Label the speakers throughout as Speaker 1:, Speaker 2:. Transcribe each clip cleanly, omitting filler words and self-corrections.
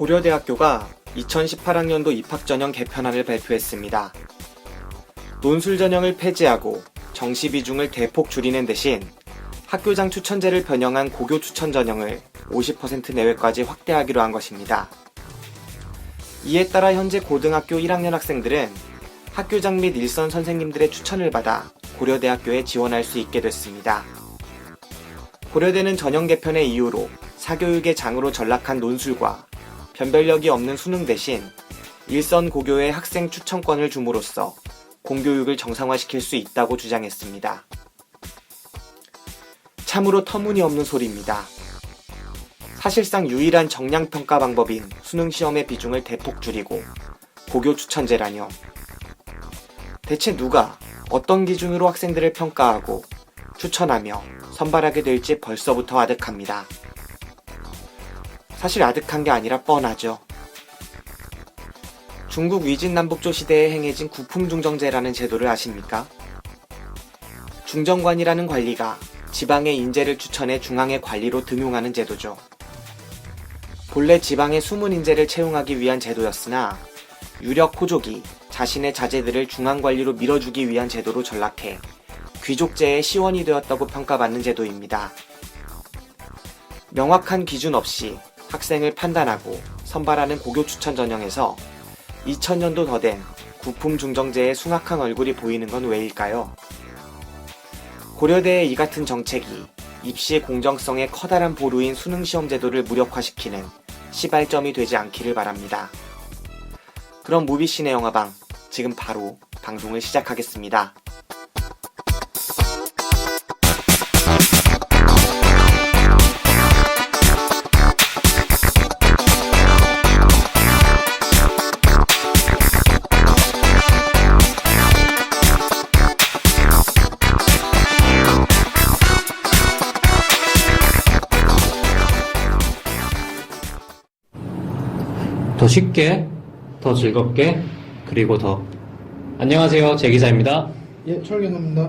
Speaker 1: 고려대학교가 2018학년도 입학전형 개편안을 발표했습니다. 논술 전형을 폐지하고 정시 비중을 대폭 줄이는 대신 학교장 추천제를 변형한 고교 추천 전형을 50% 내외까지 확대하기로 한 것입니다. 이에 따라 현재 고등학교 1학년 학생들은 학교장 및 일선 선생님들의 추천을 받아 고려대학교에 지원할 수 있게 됐습니다. 고려대는 전형 개편의 이유로 사교육의 장으로 전락한 논술과 변별력이 없는 수능 대신 일선 고교에 학생 추천권을 줌으로써 공교육을 정상화시킬 수 있다고 주장했습니다. 참으로 터무니없는 소리입니다. 사실상 유일한 정량평가 방법인 수능시험의 비중을 대폭 줄이고 고교 추천제라뇨. 대체 누가 어떤 기준으로 학생들을 평가하고 추천하며 선발하게 될지 벌써부터 아득합니다. 사실 아득한 게 아니라 뻔하죠. 중국 위진남북조 시대에 행해진 구품중정제라는 제도를 아십니까? 중정관이라는 관리가 지방의 인재를 추천해 중앙의 관리로 등용하는 제도죠. 본래 지방의 숨은 인재를 채용하기 위한 제도였으나 유력 호족이 자신의 자제들을 중앙관리로 밀어주기 위한 제도로 전락해 귀족제의 시원이 되었다고 평가받는 제도입니다. 명확한 기준 없이 학생을 판단하고 선발하는 고교 추천 전형에서 2000년도 더 된 구품중정제의 숭악한 얼굴이 보이는 건 왜일까요? 고려대의 이 같은 정책이 입시의 공정성에 커다란 보루인 수능시험 제도를 무력화시키는 시발점이 되지 않기를 바랍니다. 그럼 무비신의 영화방, 지금 바로 방송을 시작하겠습니다.
Speaker 2: 더 쉽게, 더 즐겁게, 그리고 더. 안녕하세요, 제기사입니다.
Speaker 3: 예, 철경입니다.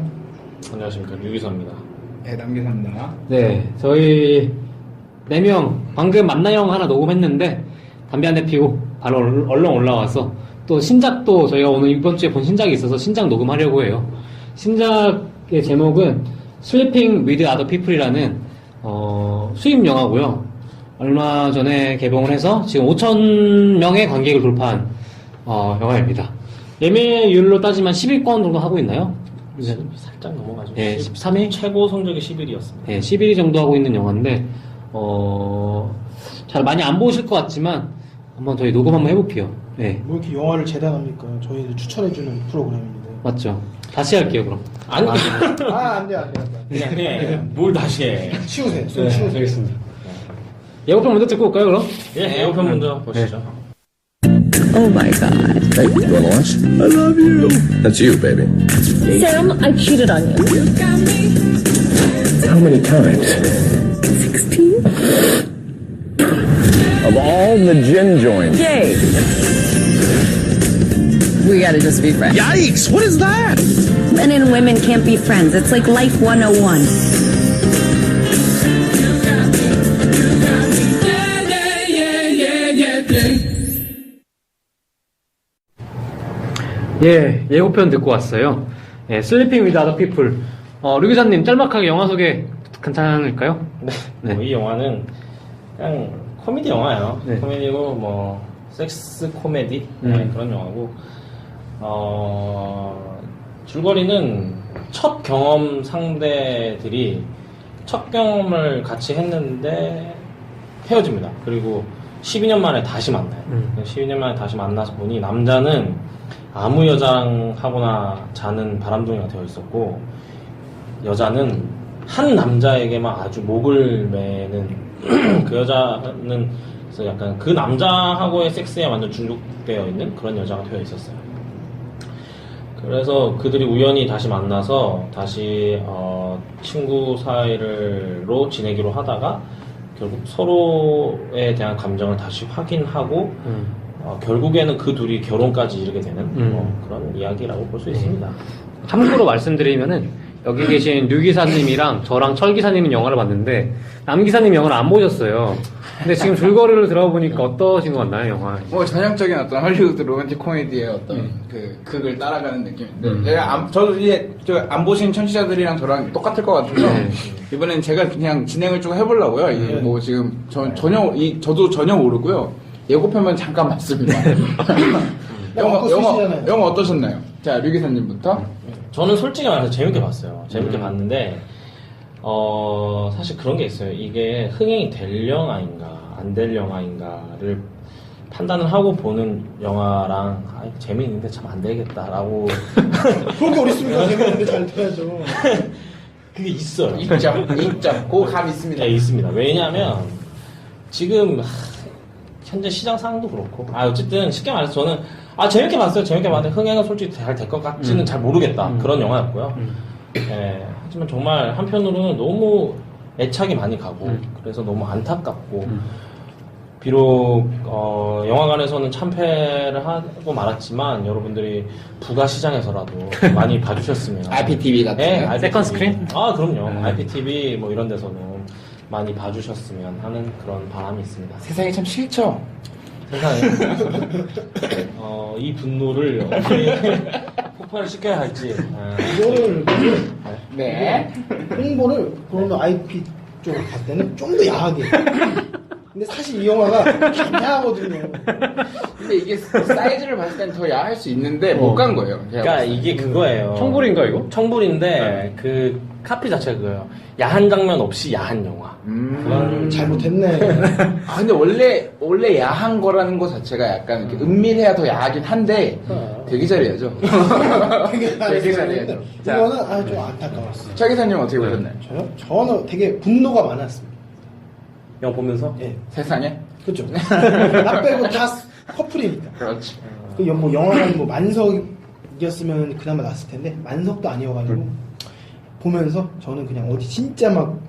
Speaker 4: 안녕하십니까, 유기사입니다.
Speaker 3: 네, 남기사입니다.
Speaker 2: 네, 저희 4명 방금 만나형 하나 녹음했는데 담배 한 대 피고 바로 얼른 올라와서 또 신작도 저희가 오늘 이번 주에 본 신작이 있어서 신작 녹음하려고 해요. 신작의 제목은 Sleeping with Other People이라는 수입 영화고요. 얼마 전에 개봉을 해서 지금 5,000명의 관객을 돌파한 영화입니다. 예매율로 따지면 10위권 정도 하고 있나요?
Speaker 4: 살짝 넘어가죠.
Speaker 2: 네, 13위?
Speaker 4: 최고 성적이 11위였습니다.
Speaker 2: 네, 11위 정도 하고 있는 영화인데 잘 많이 안 보실 것 같지만 한번 저희 녹음 한번 해볼게요. 네,
Speaker 3: 뭐 이렇게 영화를 재단합니까? 저희를 추천해주는 프로그램인데.
Speaker 2: 맞죠? 다시 할게요, 그럼.
Speaker 4: 아니,
Speaker 3: 안 돼.
Speaker 4: 그냥 해. 뭘 다시 해.
Speaker 3: 치우세요. 손
Speaker 2: 네,
Speaker 3: 치우세요.
Speaker 2: 알겠습니다. 예고편 먼저 듣고 올까요, 그럼?
Speaker 4: 예, 예고편 먼저 보시죠.
Speaker 5: Oh my god.
Speaker 6: Hey, you wanna lunch? I love you. That's you, baby.
Speaker 5: Sam, I cheated on you.
Speaker 6: How many times?
Speaker 5: 16?
Speaker 6: Of all the gin joints.
Speaker 5: Yay. We gotta just be friends.
Speaker 6: Yikes! What is that?
Speaker 5: Men and women can't be friends. It's like Life 101.
Speaker 2: 예, 예고편 듣고 왔어요. 예, Sleeping with Other People. 류 기자님, 짤막하게 영화 소개 괜찮을까요? 네.
Speaker 4: 이 영화는 그냥 코미디 영화예요.
Speaker 2: 네.
Speaker 4: 코미디고, 뭐, 섹스 코미디? 그런 영화고, 줄거리는 첫 경험 상대들이 첫 경험을 같이 했는데 헤어집니다. 그리고 12년 만에 다시 만나요. 12년 만에 다시 만나서 보니 남자는 아무 여자랑 하거나 자는 바람둥이가 되어 있었고 여자는 한 남자에게만 아주 목을 매는 그 여자는 그래서 약간 그 남자하고의 섹스에 완전 중독되어 있는 그런 여자가 되어 있었어요. 그래서 그들이 우연히 다시 만나서 다시 친구 사이로 지내기로 하다가 결국 서로에 대한 감정을 다시 확인하고 결국에는 그 둘이 결혼까지 이르게 되는 그런 이야기라고 볼 수 있습니다.
Speaker 2: 참고로 말씀드리면은 여기 계신 류 기사님이랑 저랑 철 기사님은 영화를 봤는데 남 기사님 영화를 안 보셨어요. 근데 지금 줄거리를 들어보니까 어떠신 것 같나요, 영화?
Speaker 7: 뭐 전형적인 어떤 헐리우드 로맨틱 코미디의 어떤 그 극을 따라가는 느낌인데 저도 이제 안 보신 청취자들이랑 저랑 똑같을 것 같아서 이번엔 제가 그냥 진행을 좀 해보려고요. 이게 뭐 지금 저도 전혀 모르고요. 예고편만 잠깐 봤습니다. 영화 어떠셨나요? 자, 류 기사님부터.
Speaker 4: 저는 솔직히 말해서 재밌게 봤어요. 재밌게 봤는데 사실 그런 게 있어요. 이게 흥행이 될 영화인가 안 될 영화인가를 판단을 하고 보는 영화랑 재미있는데 참 안 되겠다라고
Speaker 3: 그렇게 어디 있습니까? 재밌는데 잘 돼야죠.
Speaker 4: 그게 있어요.
Speaker 7: 입점. 그 감 있습니다.
Speaker 4: 네, 있습니다. 왜냐하면 지금 현재 시장 상황도 그렇고 어쨌든 쉽게 말해서 저는 재밌게 봤어요. 재밌게 봤는데 흥행은 솔직히 잘 될 것 같지는 잘 모르겠다. 그런 영화였고요. 네, 하지만 정말 한편으로는 너무 애착이 많이 가고 그래서 너무 안타깝고 비록 영화관에서는 참패를 하고 말았지만 여러분들이 부가 시장에서라도 많이 봐주셨으면
Speaker 7: IPTV 같은
Speaker 4: 네,
Speaker 2: 세컨 스크린?
Speaker 4: 그럼요. IPTV 뭐 이런 데서는 많이 봐주셨으면 하는 그런 바람이 있습니다.
Speaker 7: 세상이 참 싫죠.
Speaker 4: 세상에 이 분노를 어떻게 폭발을 시켜야 할지
Speaker 3: 이거를
Speaker 7: 네.
Speaker 3: 홍보를 그러면 IP 쪽으로 갈 때는 좀 더 야하게. 근데 사실 이 영화가 참 야하거든요.
Speaker 7: 근데 이게 사이즈를 봤을 땐 더 야할 수 있는데 못 간 거예요.
Speaker 4: 그러니까 이게 그거예요.
Speaker 2: 청불인가 이거?
Speaker 4: 청불인데 그 카피 자체가 그거예요. 야한 장면 없이 야한 영화. 그런
Speaker 3: 잘못했네.
Speaker 7: 근데 원래 야한 거라는 거 자체가 약간 이렇게 은밀해야 더 야하긴 한데 되게 잘해야죠.
Speaker 3: 되게
Speaker 7: 잘해야죠. 자,
Speaker 3: 이거는 좀 안타까웠어요.
Speaker 7: 차 기사님 어떻게 보셨나요?
Speaker 3: 저는 되게 분노가 많았습니다.
Speaker 4: 영화 보면서
Speaker 3: 예.
Speaker 7: 세상에?
Speaker 3: 그렇죠. 나 빼고 다 커플이니까.
Speaker 7: 그렇지.
Speaker 3: 뭐 영화관 뭐 만석이었으면 그나마 낫을 텐데 만석도 아니어가지고 보면서 저는 그냥 어디 진짜 막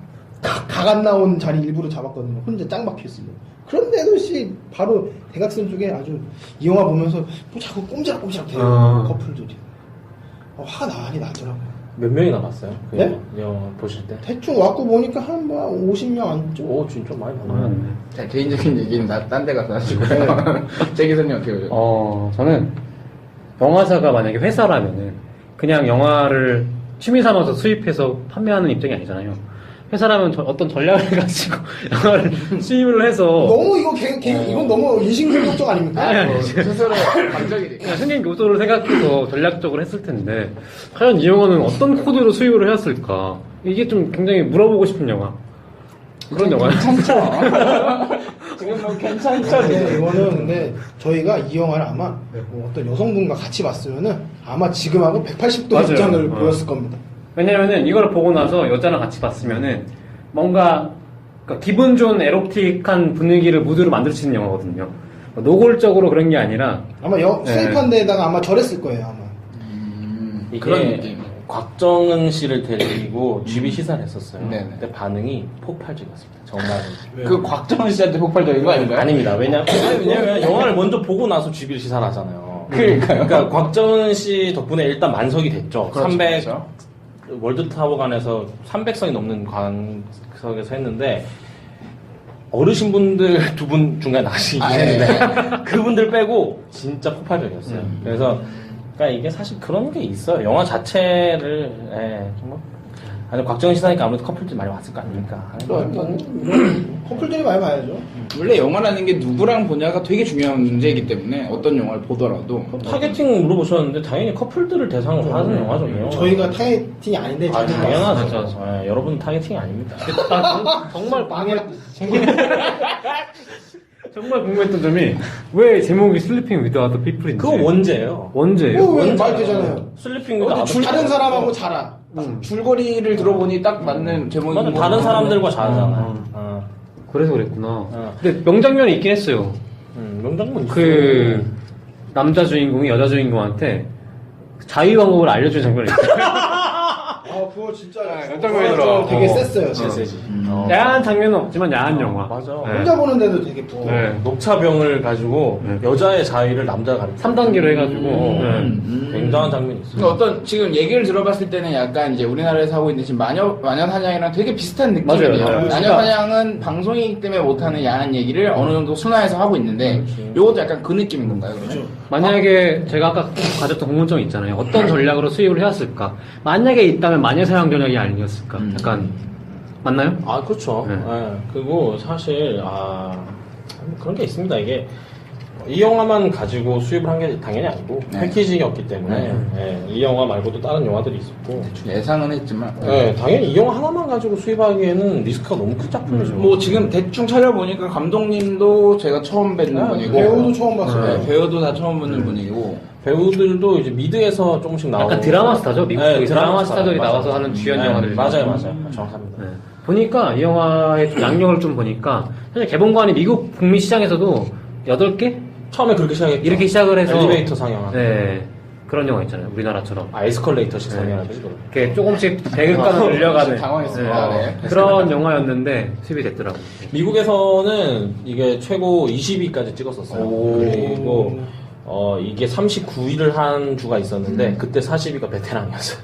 Speaker 3: 각 안 나온 자리 일부러 잡았거든요. 혼자 짱 박혀있으면. 그런데도 바로 대각선 쪽에 아주 이 영화 보면서 뭐 자꾸 꼼지락꼼지락 대요 커플들이. 화가 많이 나더라고요.
Speaker 4: 몇 명이나 봤어요? 그
Speaker 3: 네?
Speaker 4: 영화 보실 때?
Speaker 3: 대충 왔고 보니까 한 뭐 50명 안쪽.
Speaker 4: 오 진짜 많이 봤네.
Speaker 7: 자, 개인적인 얘기는 딴 데 가서 하시고요. 차 기사님 어떻게 보셨나요?
Speaker 2: 저는 영화사가 만약에 회사라면은 그냥 영화를 취미 삼아서 수입해서 판매하는 입장이 아니잖아요. 회사라면 어떤 전략을 가지고 영화를 수입을 해서
Speaker 3: 너무 이건 너무 인신공격적 아닙니까?
Speaker 7: 스스로 감정이 되게.
Speaker 2: 승인 요소를 생각해서 전략적으로 했을 텐데 과연 이 영화는 어떤 코드로 수입을 해왔을까? 이게 좀 굉장히 물어보고 싶은 영화. 그런 영화예요.
Speaker 7: 괜찮죠. 지금 뭐 괜찮죠.
Speaker 3: 네, 이거는 근데 저희가 이 영화를 아마 뭐 어떤 여성분과 같이 봤으면은 아마 지금하고 180도
Speaker 2: 맞아요.
Speaker 3: 입장을 보였을 겁니다.
Speaker 2: 왜냐면은 이걸 보고 나서 여자랑 같이 봤으면은 뭔가 그러니까 기분 좋은 에로틱한 분위기를 무드로 만들 수 있는 영화거든요. 노골적으로 그런 게 아니라
Speaker 3: 아마
Speaker 2: 네.
Speaker 3: 수입한 데다가 아마 저랬을 거예요 아마.
Speaker 4: 이게
Speaker 7: 그런 느낌.
Speaker 4: 곽정은 씨를 데리고 GB 시사를 했었어요.
Speaker 7: 네네.
Speaker 4: 근데 반응이 폭발적이었습니다. 정말.
Speaker 7: 그 곽정은 씨한테 폭발적인 거 아닌가요?
Speaker 4: 아닙니다. 왜냐면 영화를 먼저 보고 나서 GB를 시사를 하잖아요.
Speaker 7: 그러니까요.
Speaker 4: 그러니까 곽정은 씨 덕분에 일단 만석이 됐죠.
Speaker 7: 그렇죠,
Speaker 4: 300
Speaker 7: 그렇죠.
Speaker 4: 월드타워관에서 300석이 넘는 관석에서 했는데 어르신분들 두 분 중간에 나가시긴 했는데 그분들 빼고 진짜 폭발적이었어요. 그래서 그러니까 이게 사실 그런 게 있어요. 영화 자체를 아니 곽정은 시사니까 아무래도 커플들 많이 왔을 거 아닙니까?
Speaker 3: 커플들이 많이 봐야죠.
Speaker 7: 원래 영화라는 게 누구랑 보냐가 되게 중요한 문제이기 때문에 어떤 영화를 보더라도
Speaker 4: 타겟팅 물어보셨는데 당연히 커플들을 대상으로 하는 영화죠. 이 영화.
Speaker 3: 저희가 타겟팅이 아닌데 잘
Speaker 4: 당연하죠. 네, 여러분 타겟팅이 아닙니다.
Speaker 2: 정말 정말 궁금했던 점이 왜 제목이 슬리핑 위드아웃 피플인지.
Speaker 4: 그거 원제예요.
Speaker 2: 원제예요?
Speaker 3: 말 되잖아요.
Speaker 4: 슬리핑
Speaker 3: 다른 사람하고 자라.
Speaker 7: 줄거리를 들어보니 딱 맞는 제목인
Speaker 4: 맞아,
Speaker 7: 거
Speaker 4: 다른 사람들과 자잖아.
Speaker 2: 그래서 그랬구나. 근데 명장면이 있긴 했어요.
Speaker 4: 명장면 있어.
Speaker 2: 그 남자 주인공이 여자 주인공한테 자위 방법을 알려주는 장면이 있어요.
Speaker 3: 그거 진짜
Speaker 8: 어떤 거에 들어?
Speaker 3: 되게 셌어요.
Speaker 4: 세지.
Speaker 2: 야한 장면은 없지만 야한 영화.
Speaker 4: 맞아.
Speaker 3: 혼자 보는데도 되게 부러워.
Speaker 2: 네.
Speaker 4: 녹차병을 가지고 여자의 자의를 남자가 가르쳐.
Speaker 2: 3단계로 해가지고.
Speaker 4: 굉장한 장면이 있어요.
Speaker 7: 어떤 지금 얘기를 들어봤을 때는 약간 이제 우리나라에서 하고 있는 지금 마녀 사냥이랑 되게 비슷한 느낌이에요.
Speaker 2: 맞아요.
Speaker 7: 마녀 사냥은 방송이기 때문에 못하는 야한 얘기를 어느 정도 순화해서 하고 있는데 요것도 약간 그 느낌인 건가요? 그러면?
Speaker 2: 만약에 제가 아까 가졌던 궁금증이 있잖아요. 어떤 전략으로 수입을 해왔을까? 만약에 있다면 마녀사냥 전략이 아니었을까? 약간 맞나요?
Speaker 4: 아, 그렇죠.
Speaker 2: 네.
Speaker 4: 예. 그리고 사실 그런 게 있습니다. 이게 이 영화만 가지고 수입을 한 게 당연히 아니고 패키지였기 때문에 이 영화 말고도 다른 영화들이 있었고
Speaker 7: 예상은 했지만
Speaker 4: 당연히 이 영화 하나만 가지고 수입하기에는 리스크가 너무 큰 작품이죠.
Speaker 7: 뭐 지금 대충 찾아보니까 감독님도 제가 처음 뵙는 분이고
Speaker 3: 배우도 처음 봤어요.
Speaker 7: 네, 배우도 다 처음 보는 분이고
Speaker 4: 배우들도 이제 미드에서 조금씩 나오고
Speaker 2: 약간 드라마 스타죠? 미국
Speaker 4: 네,
Speaker 2: 드라마 스타들이
Speaker 4: 맞아요.
Speaker 2: 나와서 하는 주연
Speaker 4: 네,
Speaker 2: 영화들이
Speaker 4: 맞아요. 정확합니다.
Speaker 2: 네. 보니까 이 영화의 좀 양력을 좀 보니까 사실 개봉관이 미국 북미 시장에서도 8개?
Speaker 4: 처음에 그렇게 시작했죠.
Speaker 2: 이렇게 시작을 해서
Speaker 4: 엘리베이터 상영하는
Speaker 2: 네. 그런 영화 있잖아요. 우리나라처럼.
Speaker 4: 에스컬레이터식 상영하듯이
Speaker 2: 이렇게 조금씩 배급관을 늘려가는
Speaker 7: 당황했습니다. 네.
Speaker 2: 그런 영화였는데 수입이 됐더라고요.
Speaker 4: 미국에서는 이게 최고 20위까지 찍었었어요. 그리고 이게 39위를 한 주가 있었는데 그때 40위가 베테랑이었어요.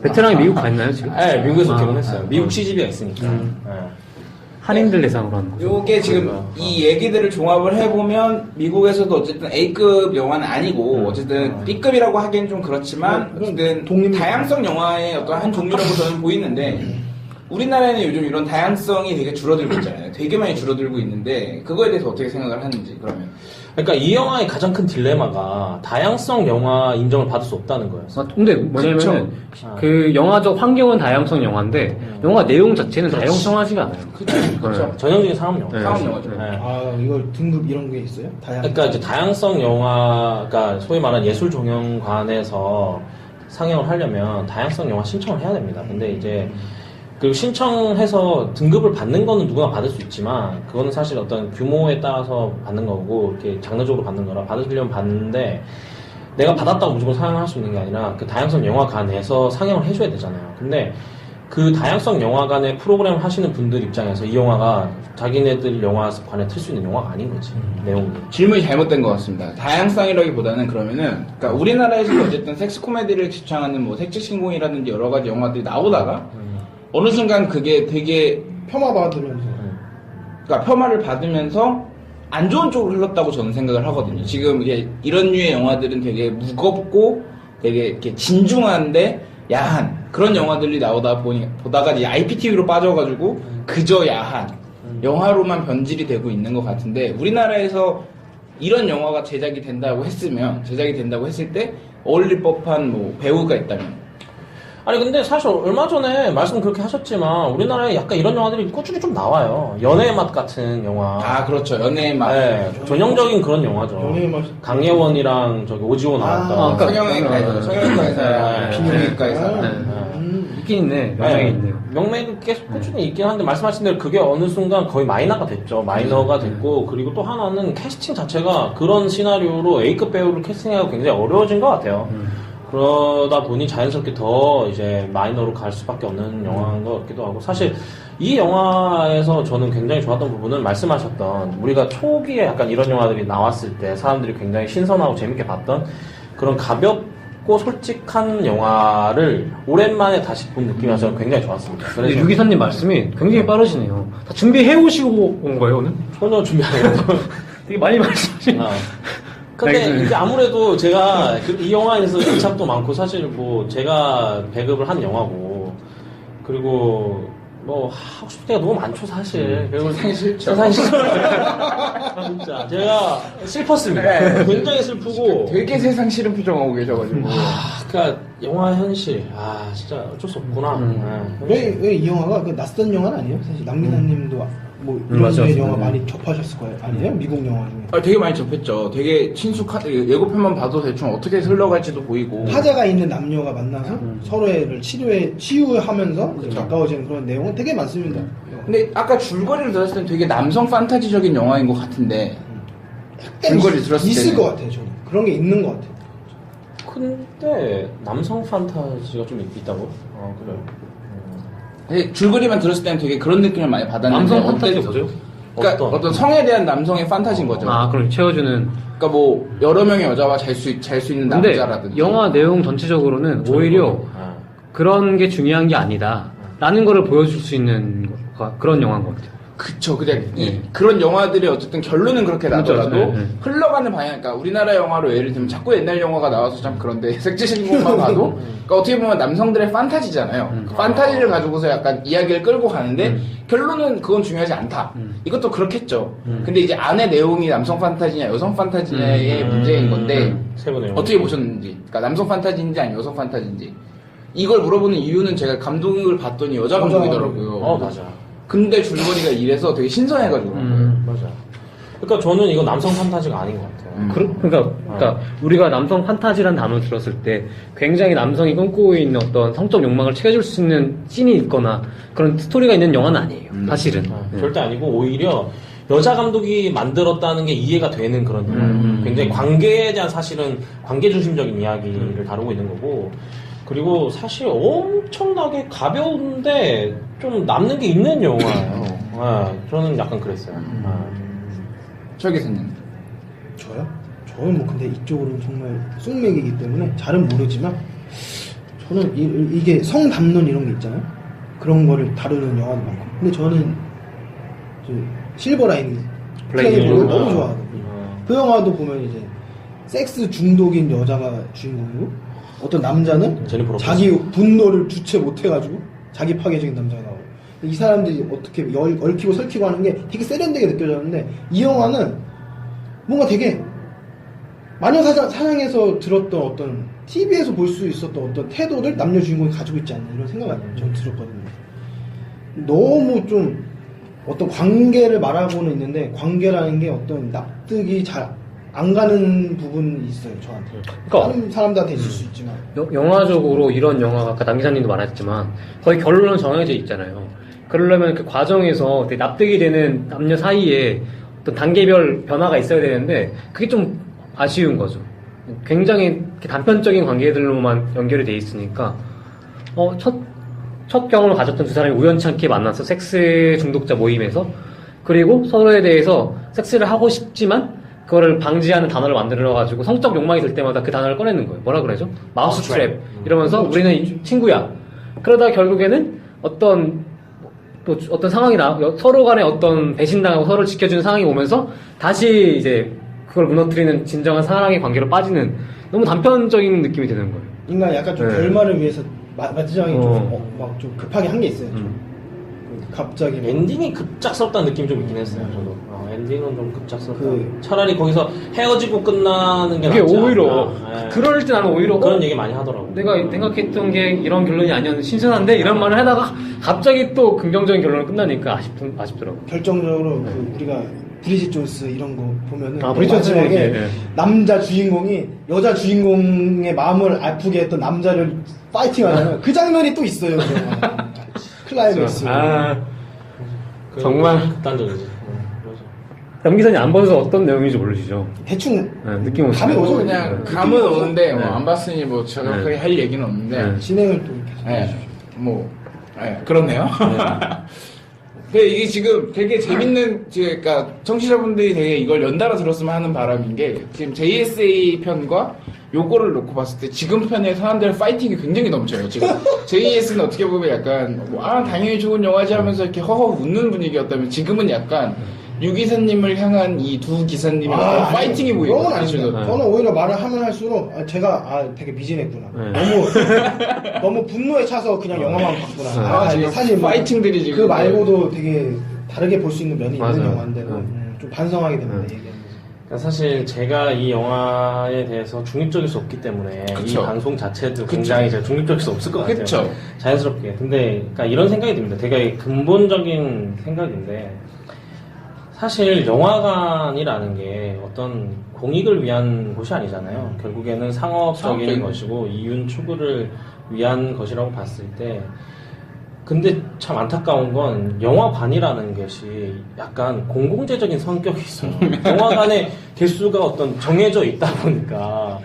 Speaker 2: 베테랑이 미국 가 있나요 지금?
Speaker 4: 네, 미국에서 개봉했어요. 미국 CGV가 있으니까. 네.
Speaker 2: 한인들 대상으로 하는 거죠.
Speaker 7: 요게 지금 이 얘기들을 종합을 해보면 미국에서도 어쨌든 A급 영화는 아니고 어쨌든 B급이라고 하기엔 좀 그렇지만 어쨌든 다양성 영화의 어떤 한 종류라고 저는 보이는데 우리나라에는 요즘 이런 다양성이 되게 줄어들고 있잖아요. 되게 많이 줄어들고 있는데 그거에 대해서 어떻게 생각을 하는지 그러면
Speaker 4: 그러니까 이 영화의 가장 큰 딜레마가 다양성 영화 인정을 받을 수 없다는 거였어요.
Speaker 2: 근데 뭐냐면은 그 영화적 환경은 다양성 영화인데 영화 내용 자체는 다양성하지가 않아요.
Speaker 7: 그렇죠.
Speaker 4: 전형적인 상업 영화.
Speaker 7: 상업 영화죠.
Speaker 4: 네.
Speaker 3: 아 이걸 등급 이런 게 있어요?
Speaker 4: 그러니까 이제 다양성 영화가 소위 말하는 예술 종영관에서 상영을 하려면 다양성 영화 신청을 해야 됩니다. 근데 이제 그리고 신청해서 등급을 받는 거는 누구나 받을 수 있지만 그거는 사실 어떤 규모에 따라서 받는 거고 이렇게 장르적으로 받는 거라 받으시려면 받는데 내가 받았다고 무조건 상영을 할 수 있는 게 아니라 그 다양성 영화관에서 상영을 해줘야 되잖아요. 근데 그 다양성 영화관의 프로그램을 하시는 분들 입장에서 이 영화가 자기네들 영화관에 틀 수 있는 영화가 아닌 거지 내용이.
Speaker 7: 질문이 잘못된 것 같습니다. 다양성이라기보다는 그러면은 그러니까 우리나라에서도 어쨌든 섹스 코미디를 지향하는 뭐 색지신공이라든지 여러 가지 영화들이 나오다가 어느 순간 그게 되게
Speaker 3: 폄하받으면서
Speaker 7: 그러니까 폄하를 받으면서 안 좋은 쪽으로 흘렀다고 저는 생각을 하거든요. 지금 이게 이런 류의 영화들은 되게 무겁고 되게 이렇게 진중한데 야한 그런 영화들이 보다가 이제 IPTV로 빠져가지고 그저 야한 영화로만 변질이 되고 있는 것 같은데 우리나라에서 이런 영화가 제작이 된다고 했을 때 어울릴 법한 뭐 배우가 있다면
Speaker 4: 아니 근데 사실 얼마 전에 말씀 그렇게 하셨지만 우리나라에 약간 이런 영화들이 꾸준히 좀 나와요. 연애의 맛 같은 영화.
Speaker 7: 아 그렇죠. 연애의 맛.
Speaker 4: 네, 전형적인 그런 영화죠.
Speaker 3: 연애의 맛.
Speaker 4: 강예원이랑 저기 오지호 나왔던.
Speaker 7: 성형외과에서 비뇨기과에서.
Speaker 2: 있긴 있네. 명맥이 있네요.
Speaker 4: 명맥이 계속 꾸준히 있긴 한데 말씀하신 대로 그게 어느 순간 거의 마이너가 됐죠. 마이너가 됐고 그리고 또 하나는 캐스팅 자체가 그런 시나리오로 A급 배우를 캐스팅하기가 굉장히 어려워진 것 같아요. 그러다 보니 자연스럽게 더 이제 마이너로 갈 수밖에 없는 영화인 것 같기도 하고 사실 이 영화에서 저는 굉장히 좋았던 부분은 말씀하셨던 우리가 초기에 약간 이런 영화들이 나왔을 때 사람들이 굉장히 신선하고 재밌게 봤던 그런 가볍고 솔직한 영화를 오랜만에 다시 본 느낌이라서 저는 굉장히 좋았습니다.
Speaker 2: 근데 유기사님 말씀이 굉장히 빠르시네요. 다 준비해 오시고 온 거예요 오늘?
Speaker 4: 전혀 준비 안 했고
Speaker 2: 되게 많이 말씀하시네.
Speaker 4: 근데 이제 아무래도 제가 이 영화에서 이참도 많고 사실 뭐 제가 배급을 한 영화고 그리고 뭐 하고 싶은 데가 너무 많죠 사실. 그리고
Speaker 7: 세상이 싫죠.
Speaker 4: 세상이 싫어요. 진짜 제가 슬펐습니다. 굉장히 슬프고
Speaker 7: 되게 세상 싫은 표정하고 계셔가지고.
Speaker 4: 그러니까 영화 현실 진짜 어쩔 수 없구나.
Speaker 3: 왜 이 영화가 그 낯선 영화는 아니에요? 사실 남기사님도 뭐 이런
Speaker 2: 맞아.
Speaker 3: 류의 영화 많이 접하셨을 거예요. 아니에요? 미국 영화 중에.
Speaker 7: 되게 많이 접했죠. 되게 친숙한 예고편만 봐도 대충 어떻게 흘러갈지도 보이고.
Speaker 3: 화자가 있는 남녀가 만나서 서로를 치유하면서 가까워지는 그런 내용은 되게 많습니다.
Speaker 7: 근데 아까 줄거리를 들었을 땐 되게 남성 판타지적인 영화인 것 같은데 줄거리 들었을
Speaker 3: 있을
Speaker 7: 때는
Speaker 3: 것 같아요. 저는 그런 게 있는 것 같아요.
Speaker 4: 근데 남성 판타지가 좀 있다고? 그래요.
Speaker 7: 되게 줄거리만 들었을 때는 되게 그런 느낌을 많이 받았는데
Speaker 2: 남성 판타지 뭐죠?
Speaker 7: 그러니까 어떤 성에 대한 남성의 판타지인 거죠.
Speaker 2: 그럼 채워주는.
Speaker 7: 그러니까 뭐 여러 명의 여자와 잘 수 있는
Speaker 2: 근데
Speaker 7: 남자라든지.
Speaker 2: 영화 내용 전체적으로는 오히려 그런 게 중요한 게 아니다. 라는 거를 보여줄 수 있는 그런 영화인 것 같아요.
Speaker 7: 그쵸. 그냥 그런 영화들이 어쨌든 결론은 그렇게 나더라도
Speaker 2: 그렇죠. 네.
Speaker 7: 흘러가는 방향, 그러니까 우리나라 영화로 예를 들면 자꾸 옛날 영화가 나와서 참 그런데 색지신공만 봐도 그러니까 어떻게 보면 남성들의 판타지잖아요. 그 판타지를 가지고서 약간 이야기를 끌고 가는데 결론은 그건 중요하지 않다. 이것도 그렇겠죠. 근데 이제 안의 내용이 남성 판타지냐 여성 판타지냐의 문제인 건데 어떻게 보셨는지, 그러니까 남성 판타지인지 아니면 여성 판타지인지 이걸 물어보는 이유는 제가 감독을 봤더니 여자 감독이더라고요.
Speaker 4: 맞아.
Speaker 7: 근데 줄거리가 이래서 되게 신선해가지고 그런 거예요.
Speaker 4: 맞아. 그러니까 저는 이거 남성 판타지가 아닌 것 같아요.
Speaker 2: 그러니까 우리가 남성 판타지라는 단어를 들었을 때 굉장히 남성이 꿈꾸고 있는 어떤 성적 욕망을 채워줄 수 있는 씬이 있거나 그런 스토리가 있는 영화는 아니에요. 사실은.
Speaker 4: 절대 아니고 오히려 여자 감독이 만들었다는 게 이해가 되는 그런 영화예요. 굉장히 관계에 대한 사실은 관계 중심적인 이야기를 다루고 있는 거고, 그리고 사실 엄청나게 가벼운데 좀 남는 게 있는 영화예요. 저는 약간 그랬어요.
Speaker 7: 최 기사님.
Speaker 3: 저요? 저는 뭐 근데 이쪽으로는 정말 쑥맥이기 때문에 잘은 모르지만 저는 이게 성담론 이런 게 있잖아요. 그런 거를 다루는 영화도 많고. 근데 저는 실버라인 플레이볼을 너무 좋아하거든요. 그 영화도 보면 이제 섹스 중독인 여자가 주인공이고 어떤 남자는 자기 분노를 주체 못해가지고 자기 파괴적인 남자가 나오고, 이 사람들이 어떻게 얽히고 설키고 하는 게 되게 세련되게 느껴졌는데 이 영화는 뭔가 되게 마녀사냥에서 들었던 어떤 TV에서 볼 수 있었던 어떤 태도를 남녀 주인공이 가지고 있지 않나 이런 생각이 저는 들었거든요. 너무 좀 어떤 관계를 말하고는 있는데 관계라는 게 어떤 납득이 잘 안 가는 부분이 있어요, 저한테. 다른 사람들한테 있을 수 있지만.
Speaker 2: 영화적으로 이런 영화가 아까 남 기자님도 말했지만 거의 결론은 정해져 있잖아요. 그러려면 그 과정에서 되게 납득이 되는 남녀 사이에 어떤 단계별 변화가 있어야 되는데 그게 좀 아쉬운 거죠. 굉장히 단편적인 관계들로만 연결이 돼 있으니까 첫 경험을 가졌던 두 사람이 우연찮게 만나서 섹스 중독자 모임에서, 그리고 서로에 대해서 섹스를 하고 싶지만 그거를 방지하는 단어를 만들어가지고 성적 욕망이 들 때마다 그 단어를 꺼내는 거예요. 뭐라 그러죠? 마우스 트랩 이러면서 우리는 친구야. 그러다 결국에는 어떤 상황이 서로 간에 어떤 배신당하고 서로를 지켜주는 상황이 오면서 다시 이제 그걸 무너뜨리는 진정한 사랑의 관계로 빠지는 너무 단편적인 느낌이 드는 거예요.
Speaker 3: 인간 약간 좀 결말을 위해서 마지막에 막 좀 급하게 한 게 있어요. 갑자기
Speaker 4: 엔딩이 급작스럽다는 느낌이 좀 있긴 했어요. 저도 엔딩은 좀 급작스럽다. 차라리 거기서 헤어지고 끝나는 게
Speaker 2: 그게
Speaker 4: 낫지
Speaker 2: 오히려
Speaker 4: 않나.
Speaker 2: 그럴 때 나는 오히려
Speaker 4: 그런 얘기 많이 하더라고.
Speaker 2: 내가 생각했던 게 이런 결론이 아니었는데 신선한데 이런 말을 하다가 갑자기 또 긍정적인 결론으로 끝나니까 아쉽더라고.
Speaker 3: 결정적으로 우리가 브리짓 존스 이런 거 보면은
Speaker 2: 브리짓 존스
Speaker 3: 마지막에 남자 주인공이 여자 주인공의 마음을 아프게 했던 남자를 파이팅하잖아요. 그 장면이 또 있어요. 클라이맥스.
Speaker 2: 정말
Speaker 4: 극단적이지.
Speaker 2: 남 기자님 안 봐서 어떤 내용인지 모르시죠?
Speaker 3: 대충
Speaker 2: 느낌 오시죠?
Speaker 3: 감이 오죠.
Speaker 7: 그냥 감은 오는데 안 봤으니 뭐 정확하게 할 얘기는 없는데
Speaker 3: 진행을 또 계속
Speaker 7: 그렇네요. 근데 이게 지금 되게 재밌는, 그러니까 청취자분들이 되게 이걸 연달아 들었으면 하는 바람인 게, 지금 JSA 편과 요거를 놓고 봤을 때 지금 편의 사람들의 파이팅이 굉장히 넘쳐요. 지금 JS는 어떻게 보면 약간 당연히 좋은 영화지 하면서 이렇게 허허 웃는 분위기였다면 지금은 약간 유 기사님을 향한 이 두 기사님의 파이팅이 보이고.
Speaker 3: 그건 아닙니다. 저는 오히려 말을 하면 할수록 제가 되게 미진했구나. 너무 분노에 차서 그냥 영화만 봤구나. 사실
Speaker 7: 파이팅들이 지금
Speaker 3: 그 말고도 되게 다르게 볼 수 있는 면이 있는 영화인데 좀 반성하게 됩니다.
Speaker 4: 그러니까 사실 제가 이 영화에 대해서 중립적일 수 없기 때문에 이 방송 자체도 굉장히 제가 중립적일 수 없을 것 같아요.
Speaker 7: 그쵸.
Speaker 4: 자연스럽게. 근데 그러니까 이런 생각이 듭니다. 되게 근본적인 생각인데, 사실 영화관이라는 게 어떤 공익을 위한 곳이 아니잖아요. 결국에는 상업적인 것이고 이윤 추구를 위한 것이라고 봤을 때, 근데 참 안타까운 건 영화관이라는 것이 약간 공공재적인 성격이 있어요. 영화관의 개수가 어떤 정해져 있다 보니까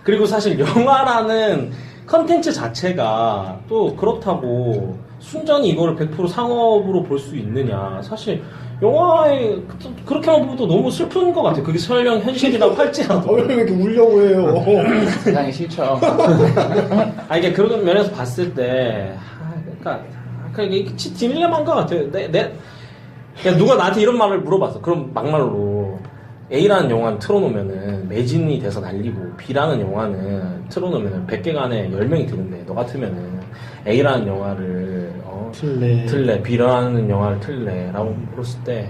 Speaker 4: 그리고 사실 영화라는 컨텐츠 자체가 또 그렇다고 순전히 이걸 100% 상업으로 볼 수 있느냐. 사실 영화에 그렇게만 보면 또 너무 슬픈 것 같아요. 그게 설령 현실이라고 할지라도.
Speaker 3: 왜 이렇게 울려고 해요?
Speaker 7: 세상이 싫죠.
Speaker 4: 이게 그런 면에서 봤을 때, 이게 딜레마인 것 같아요. 그냥 누가 나한테 이런 말을 물어봤어. 그럼 막말로 A라는 영화는 틀어놓으면은 매진이 돼서 날리고 B라는 영화는 틀어놓으면은 100개가 안에 10명이 드는데 너 같으면은 A라는 영화를 틀래 B라는 영화를 틀래 라고 물었을 때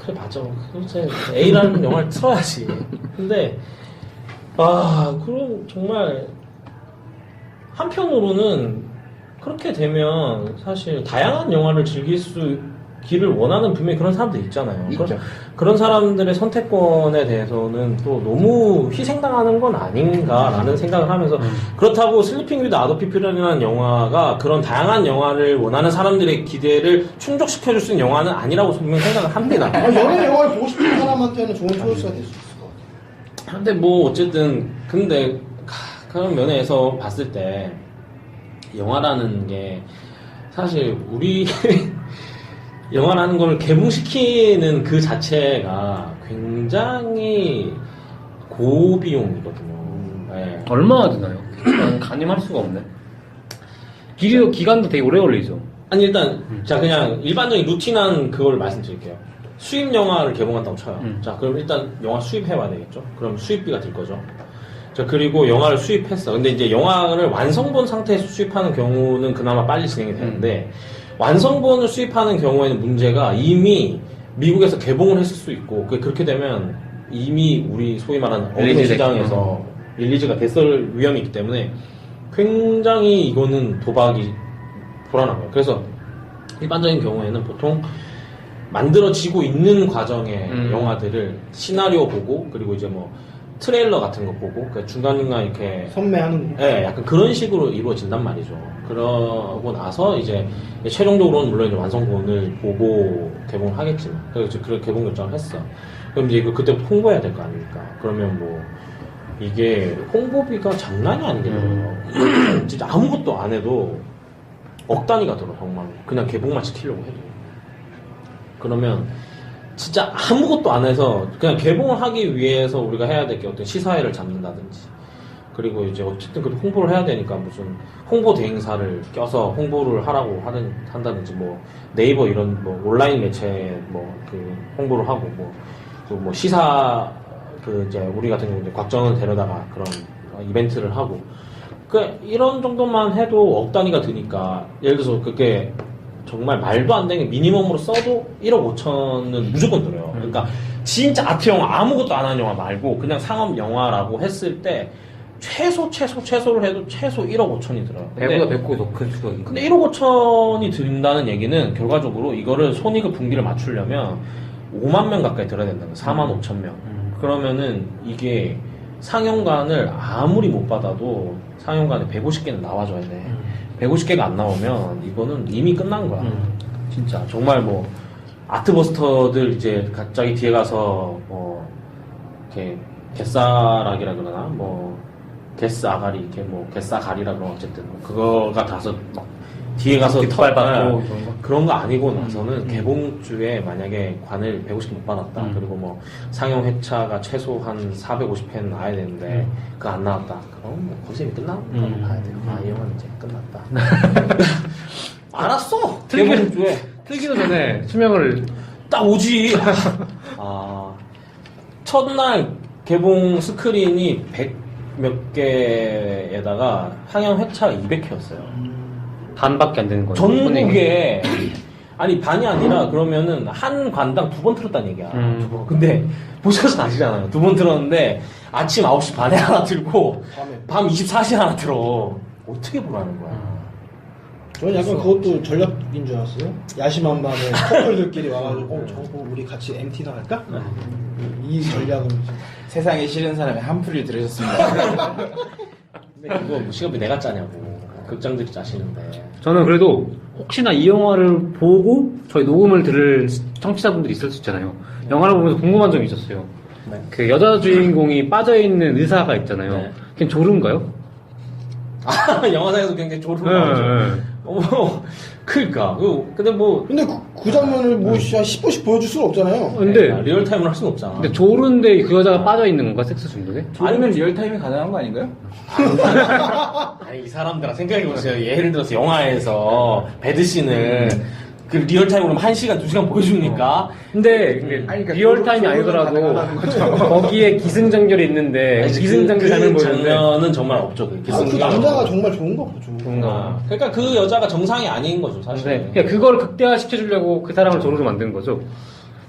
Speaker 4: 그래 맞아. 그렇지. A라는 영화를 틀어야지. 근데 그럼 정말 한편으로는 그렇게 되면 사실 다양한 영화를 즐길 수 기를 원하는 분명히 그런 사람들 있잖아요.
Speaker 7: 있죠.
Speaker 4: 그런 사람들의 선택권에 대해서는 또 너무 희생당하는 건 아닌가라는 생각을 하면서 그렇다고 슬리핑 위드 아더 피플이라는 영화가 그런 다양한 영화를 원하는 사람들의 기대를 충족시켜줄 수 있는 영화는 아니라고 분명히 생각을 합니다.
Speaker 3: 연예 영화를 보고 싶은 사람한테는 좋은 초이스가 될 수 있을 것 같아요.
Speaker 4: 근데 뭐 어쨌든 근데 그런 면에서 봤을 때 영화라는 게 사실 우리 영화라는 걸 개봉시키는 그 자체가 굉장히 고비용이거든요. 네.
Speaker 2: 얼마나 드나요? 가늠할 수가 없네. 기간도 되게 오래 걸리죠.
Speaker 4: 아니 일단 자 그냥 일반적인 루틴한 그걸 말씀드릴게요. 수입 영화를 개봉한다고 쳐요. 자 그럼 일단 영화 수입해봐야 되겠죠. 그럼 수입비가 들 거죠. 자 그리고 영화를 수입했어. 근데 이제 영화를 완성본 상태에서 수입하는 경우는 그나마 빨리 진행이 되는데 완성본을 수입하는 경우에는 문제가 이미 미국에서 개봉을 했을 수 있고 그렇게 되면 이미 우리 소위 말하는 어느 시장에서 릴리즈가 됐을 위험이 있기 때문에 굉장히 이거는 도박이 불안한 거예요. 그래서 일반적인 경우에는 보통 만들어지고 있는 과정의 영화들을 시나리오 보고 그리고 이제 뭐 트레일러 같은 거 보고 그러니까 중간중간 이렇게
Speaker 3: 선매하는
Speaker 4: 네, 약간 그런 식으로 이루어진단 말이죠. 그러고 나서 이제 최종적으로는 물론 이제 완성본을 보고 개봉을 하겠지만 그래서 그런 개봉 결정을 했어. 그럼 이제 그때 홍보해야 될 거 아닙니까? 그러면 뭐 이게 홍보비가 장난이 아닌 게 들어요. 진짜 아무것도 안 해도 억 단위가 들어 정말. 그냥 개봉만 시키려고 해도. 그러면 진짜 아무것도 안 해서 그냥 개봉을 하기 위해서 우리가 해야 될 게 어떤 시사회를 잡는다든지 그리고 이제 어쨌든 그 홍보를 해야 되니까 무슨 홍보 대행사를 껴서 홍보를 하라고 한다든지 뭐 네이버 이런 뭐 온라인 매체 뭐 그 홍보를 하고 뭐 시사 그 이제 우리 같은 경우 이제 곽정은 데려다가 그런 이벤트를 하고 그 이런 정도만 해도 억 단위가 드니까 예를 들어서 그게 정말 말도 안 되는 미니멈으로 써도 1억 5천은 무조건 들어요. 그러니까 진짜 아트 영화 아무것도 안 하는 영화 말고 그냥 상업 영화라고 했을 때 최소를 해도 최소 1억 5천이 들어요.
Speaker 2: 배보다 배꼽이 더 큰 수익이.
Speaker 4: 근데 1억 5천이 든다는 얘기는 결과적으로 이거를 손익을 분기를 맞추려면 5만 명 가까이 들어야 된다는 거예요. 4만 5천 명. 그러면은 이게 상영관을 아무리 못 받아도 상영관에 150개는 나와줘야 돼. 150개가 안 나오면 이거는 이미 끝난 거야. 진짜 정말 뭐 아트버스터들 이제 갑자기 뒤에 가서 뭐 이렇게 갯사락이라 그러나 뭐 갯사가리 이렇게 뭐 갯사가리라 그러나 어쨌든 뭐 그거가 다서 막 뒤에 가서
Speaker 2: 깃발받고
Speaker 4: 그런 거 아니고 나서는 개봉주에 만약에 관을 150개 못 받았다. 그리고 뭐 상영 회차가 최소한 450회는 나와야 되는데 그거 안 나왔다. 그럼 뭐 거기서 이미 끝난 거라고 봐야 돼요. 이 영화는 이제 끝났다. 알았어. 개봉주에
Speaker 2: 틀기도 전에 수명을
Speaker 4: 딱 오지. 첫날 개봉 스크린이 100 몇 개에다가 상영 회차가 200회였어요.
Speaker 2: 반밖에 안 되는 거예요.
Speaker 4: 전국에 아니 반이 아니라 그러면은 한 관당 2번 틀었다는 얘기야. 근데 보셔서 아시잖아요. 2번 틀었는데 아침 9시 반에 하나 틀고 밤 24시에 하나 틀어. 어떻게 보라는 거야.
Speaker 3: 저는 약간 그것도 전략인 줄 알았어요. 야심한 밤에 커플들끼리 와가지고 저거 우리 같이 MT나 할까? 이 전략은
Speaker 7: 세상에 싫은 사람의 한풀이를 들으셨습니다.
Speaker 4: 근데 그거 뭐 시간비 내가 짜냐고. 극장들이 짜시는데.
Speaker 2: 저는 그래도 혹시나 이 영화를 보고 저희 녹음을 들을 청취자분들이 있을 수 있잖아요. 영화를 보면서 궁금한 점이 있었어요.
Speaker 4: 네.
Speaker 2: 그 여자 주인공이 빠져있는 의사가 있잖아요.
Speaker 4: 네.
Speaker 2: 그냥 조른가요?
Speaker 4: 아, 영화상에서 굉장히 조르고 나오죠. 그니까. 근데 뭐.
Speaker 3: 근데 그 장면을 뭐 10분씩 보여줄 수는 없잖아요.
Speaker 2: 근데
Speaker 4: 리얼타임으로 할 수는 없잖아.
Speaker 2: 근데 조른데 그 여자가 빠져있는 건가? 섹스 중독에?
Speaker 7: 아니면 리얼타임이 가능한 거 아닌가요?
Speaker 4: 아니, 이 사람들아 생각해보세요. 예를 들어서 영화에서 배드씬을 그 리얼타임으로 1시간, 2시간 보여줍니까?
Speaker 2: 근데
Speaker 7: 아니, 그러니까
Speaker 2: 리얼타임이
Speaker 7: 조르는
Speaker 2: 아니더라도
Speaker 7: 가능하다는 거죠.
Speaker 2: 거기에 기승전결이 있는데
Speaker 4: 아니,
Speaker 2: 기승전결 장면 보는데
Speaker 4: 장면은 정말 없죠. 그
Speaker 3: 아, 그 남자가 정말 좋은가 보죠.
Speaker 4: 그러니까 그 여자가 정상이 아닌 거죠, 사실.
Speaker 2: 네. 그러니까 그걸 극대화시켜주려고 그 사람을 조르로 만드는 거죠.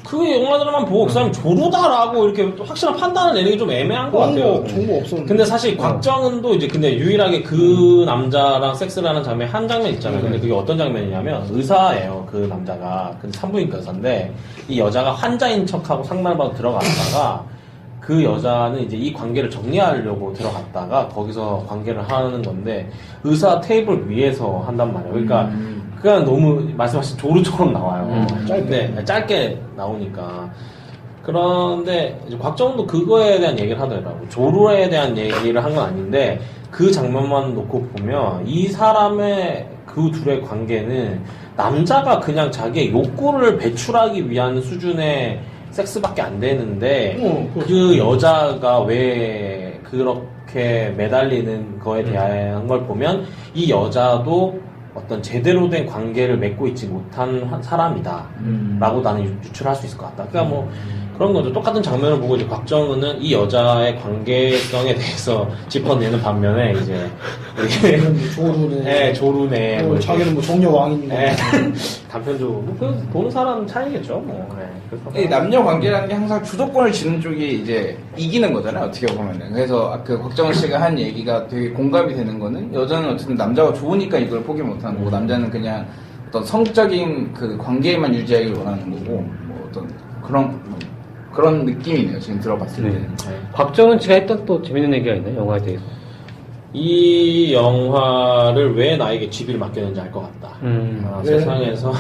Speaker 4: 그 영화들만 보고 그 사람이 조르다라고 이렇게 확실한 판단을 내는 게 좀 애매한 것 같아요.
Speaker 3: 정보 없었는데.
Speaker 4: 근데 사실 곽정은도 이제 근데 유일하게 그 남자랑 섹스를 하는 장면 한 장면 있잖아요. 근데 그게 어떤 장면이냐면 의사예요. 그 남자가. 근데 산부인과 의사인데 이 여자가 환자인 척하고 상담을 받고 들어갔다가 그 여자는 이제 이 관계를 정리하려고 들어갔다가 거기서 관계를 하는 건데 의사 테이블 위에서 한단 말이에요. 그러니까 그냥 너무 말씀하신 조루처럼 나와요. 짧게 나오니까. 그런데 이제 곽정은도 그거에 대한 얘기를 하더라고요. 조루에 대한 얘기를 한 건 아닌데 그 장면만 놓고 보면 이 사람의 그 둘의 관계는 남자가 그냥 자기의 욕구를 배출하기 위한 수준의 섹스밖에 안 되는데 그 여자가 왜 그렇게 매달리는 거에 대한 걸 보면 이 여자도 어떤 제대로 된 관계를 맺고 있지 못한 사람이다 라고 나는 유출할 수 있을 것 같다. 그러니까 뭐 그런 거죠. 똑같은 장면을 보고 이제 곽정은은 이 여자의 관계성에 대해서 짚어내는 반면에 이제
Speaker 3: 조르네.
Speaker 4: 네, 조르네. 뭐
Speaker 3: 자기는 뭐 정려 왕인데.
Speaker 4: 네. 단편적으로 뭐 보는 사람 차이겠죠. 뭐. 네. 그래서
Speaker 7: 이 남녀 관계라는 게 항상 주도권을 지는 쪽이 이제 이기는 거잖아요. 어떻게 보면은. 그래서 그 곽정은 씨가 한 얘기가 되게 공감이 되는 거는 여자는 어쨌든 남자가 좋으니까 이걸 포기 못하는 거고 남자는 그냥 어떤 성적인 그 관계만 유지하길 원하는 거고 뭐 어떤 그런 느낌이네요. 지금 들어봤을 때.
Speaker 2: 네. 곽정은 씨가 했던 또 재밌는 얘기가 있나요? 영화에 대해서.
Speaker 4: 이 영화를 왜 나에게 지비를 맡겼는지 알 것 같다. 세상에서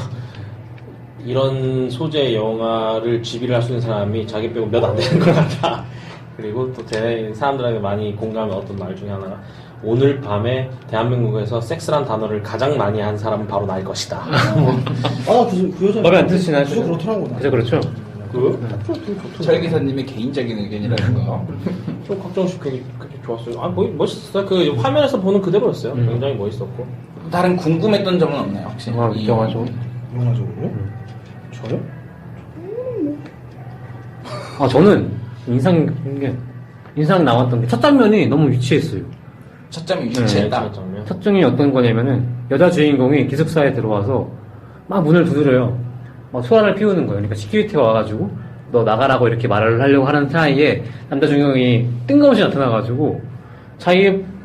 Speaker 4: 이런 소재의 영화를 지비를 할 수 있는 사람이 자기 빼고 몇 안 되는 것 같다. 그리고 또 사람들에게 많이 공감한 어떤 말 중에 하나가 오늘 밤에 대한민국에서 섹스란 단어를 가장 많이 한 사람은 바로 나일 것이다.
Speaker 3: 그 여자.
Speaker 2: 마음에 안 드시나요?
Speaker 3: 그죠, 그렇더라고.
Speaker 2: 그죠, 그렇죠.
Speaker 7: 절 기사님의 개인적인 의견이라든가.
Speaker 4: 좀 곽정은 씨 그게 좋았어요. 아, 멋있었어요. 그 화면에서 보는 그대로였어요. 굉장히 멋있었고.
Speaker 7: 다른 궁금했던 점은 없나요, 혹시? 이
Speaker 2: 영화죠.
Speaker 3: 영화적으로요? 저요?
Speaker 2: 저는 인상 나왔던 게 첫 장면이 너무 유치했어요.
Speaker 7: 첫 점이 유치했다.
Speaker 2: 첫 장면이 어떤 거냐면은 여자 주인공이 기숙사에 들어와서 막 문을 두드려요. 막 소란을 피우는 거예요. 그러니까 시큐리티가 와가지고 너 나가라고 이렇게 말을 하려고 하는 사이에 남자 주인공이 뜬금없이 나타나가지고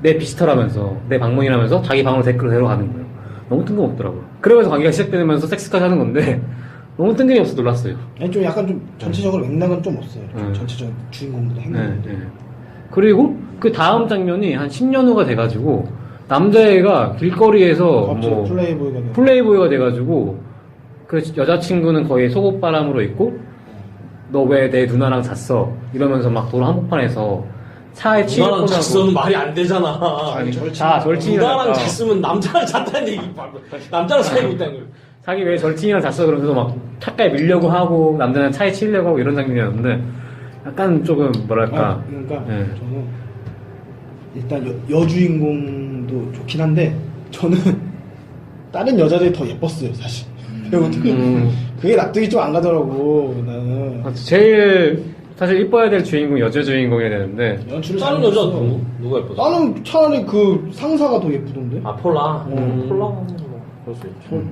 Speaker 2: 내 비스터라면서 내 방문이라면서 자기 방으로 데리고 데려가는 거예요. 너무 뜬금없더라고요. 그러면서 관계가 시작되면서 섹스까지 하는 건데 너무 뜬금없어 놀랐어요.
Speaker 3: 아니 좀 약간 좀 전체적으로 맥락은 좀 없어요. 전체적 주인공들의 행동인데.
Speaker 2: 그리고 그 다음 장면이 한 10년 후가 돼가지고 남자애가 길거리에서 뭐 플레이보이가 돼가지고 그 여자친구는 거의 속옷바람으로 있고 너 왜 내 누나랑 잤어 이러면서 막 도로 한복판에서 차에
Speaker 4: 누나랑 잤어는 말이 안 되잖아.
Speaker 2: 절친이랑
Speaker 4: 누나랑 잤으면 남자랑 잤다는 얘기. 남자랑 사귀고 있다는 거예요.
Speaker 2: 자기 왜 절친이랑 잤어 그러면서 막 차가에 밀려고 하고 남자는 차에 치려고 하고 이런 장면이었는데 약간 조금 뭐랄까.
Speaker 3: 그러니까 저는 일단 여주인공도 좋긴 한데 저는 다른 여자들이 더 예뻤어요 사실. 그게 납득이 좀 안 가더라고 나는.
Speaker 2: 제일 사실 이뻐야 될 주인공 여자 주인공이어야 되는데
Speaker 4: 다른 여자 누가 예뻤어?
Speaker 3: 나는 차라리 그 상사가 더 예쁘던데.
Speaker 4: 아 폴라. 폴라는 뭐 그럴 수 있죠.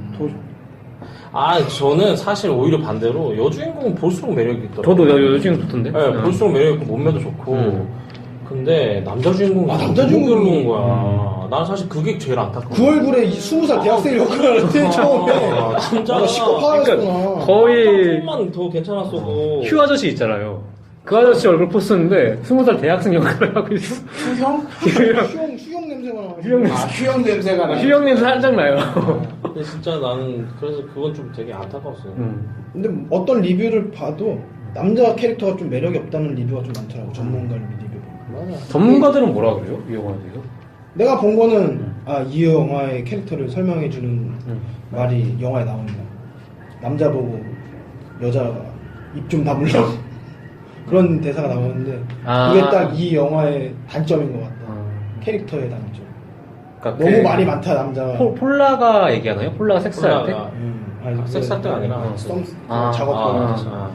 Speaker 4: 저는 사실 오히려 반대로 여주인공은 볼수록 매력이 있더라고요.
Speaker 2: 저도 여주인공 좋던데.
Speaker 4: 네, 볼수록 매력 있고 몸매도 좋고. 근데 남자 주인공이
Speaker 3: 남자 주인공이
Speaker 4: 별로인 거야. 난 사실 그게 제일 안타까워.
Speaker 3: 그 얼굴에 20살 대학생 역할을 했대 처음에.
Speaker 4: 남자가
Speaker 3: 시커파였구나.
Speaker 2: 거의
Speaker 4: 조금만 더 괜찮았어도.
Speaker 2: 휴 아저씨 있잖아요. 그 아저씨 얼굴 포스인데 20살 대학생 역할을 하고 있어.
Speaker 7: 휴형?
Speaker 3: 휴형 냄새가 나.
Speaker 7: 휴형 냄새가 나.
Speaker 2: 휴형 냄새 살짝 나요.
Speaker 4: 근데 진짜 나는 그래서 그건 좀 되게 안타까웠어요.
Speaker 3: 근데 어떤 리뷰를 봐도 남자 캐릭터가 좀 매력이 없다는 리뷰가 좀 많더라고. 전문가 리뷰.
Speaker 2: 전문가들은 뭐라 그래요? 이 영화에 대해서?
Speaker 3: 내가 본 거는 이 영화의 캐릭터를 설명해 주는 말이 영화에 나온다. 남자 보고 여자 입 좀 다물라고 그런 대사가 나오는데 그게 딱 이 영화의 단점인 것 같다. 캐릭터의 단점.
Speaker 2: 그러니까
Speaker 3: 너무 말이 많다 남자가.
Speaker 2: 폴라가 얘기하나요? 폴라가 섹스할 때?
Speaker 3: 아니,
Speaker 4: 섹스할 때가 아니라
Speaker 3: 작업하면서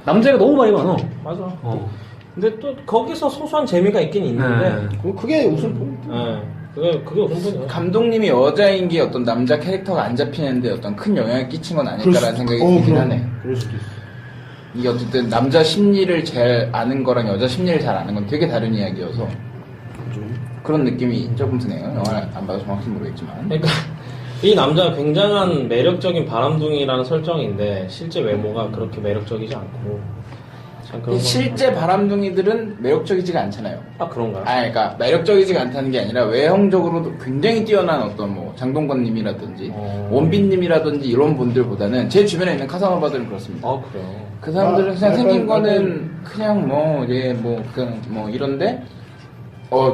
Speaker 2: 남자가 너무 말이 많아.
Speaker 4: 맞아. 근데 또 거기서 소소한 재미가 있긴 있는데
Speaker 3: 그게 우선 포인트.
Speaker 4: 그게 우선 포인트.
Speaker 7: 감독님이 여자인 게 어떤 남자 캐릭터가 안 잡히는데 어떤 큰 영향을 끼친 건 아닐까라는 생각이 들긴 하네.
Speaker 3: 그럴 수도 있어.
Speaker 7: 이게 어쨌든 남자 심리를 잘 아는 거랑 여자 심리를 잘 아는 건 되게 다른 이야기여서 그런 느낌이 조금 드네요. 영화를 안 봐서 정확히 모르겠지만.
Speaker 4: 그러니까 이 남자가 굉장한 매력적인 바람둥이라는 설정인데 실제 외모가 그렇게 매력적이지 않고 참 그런
Speaker 7: 실제 바람둥이들은 매력적이지가 않잖아요.
Speaker 4: 아 그런가요?
Speaker 7: 그러니까 매력적이지가 않다는 게 아니라 외형적으로도 굉장히 뛰어난 어떤 뭐 장동건님이라든지 원빈님이라든지 이런 분들보다는 제 주변에 있는 카사노바들은 그렇습니다.
Speaker 4: 아 그래요.
Speaker 7: 그 사람들은 그냥 생긴 거는 그냥 뭐 그냥 뭐 이런데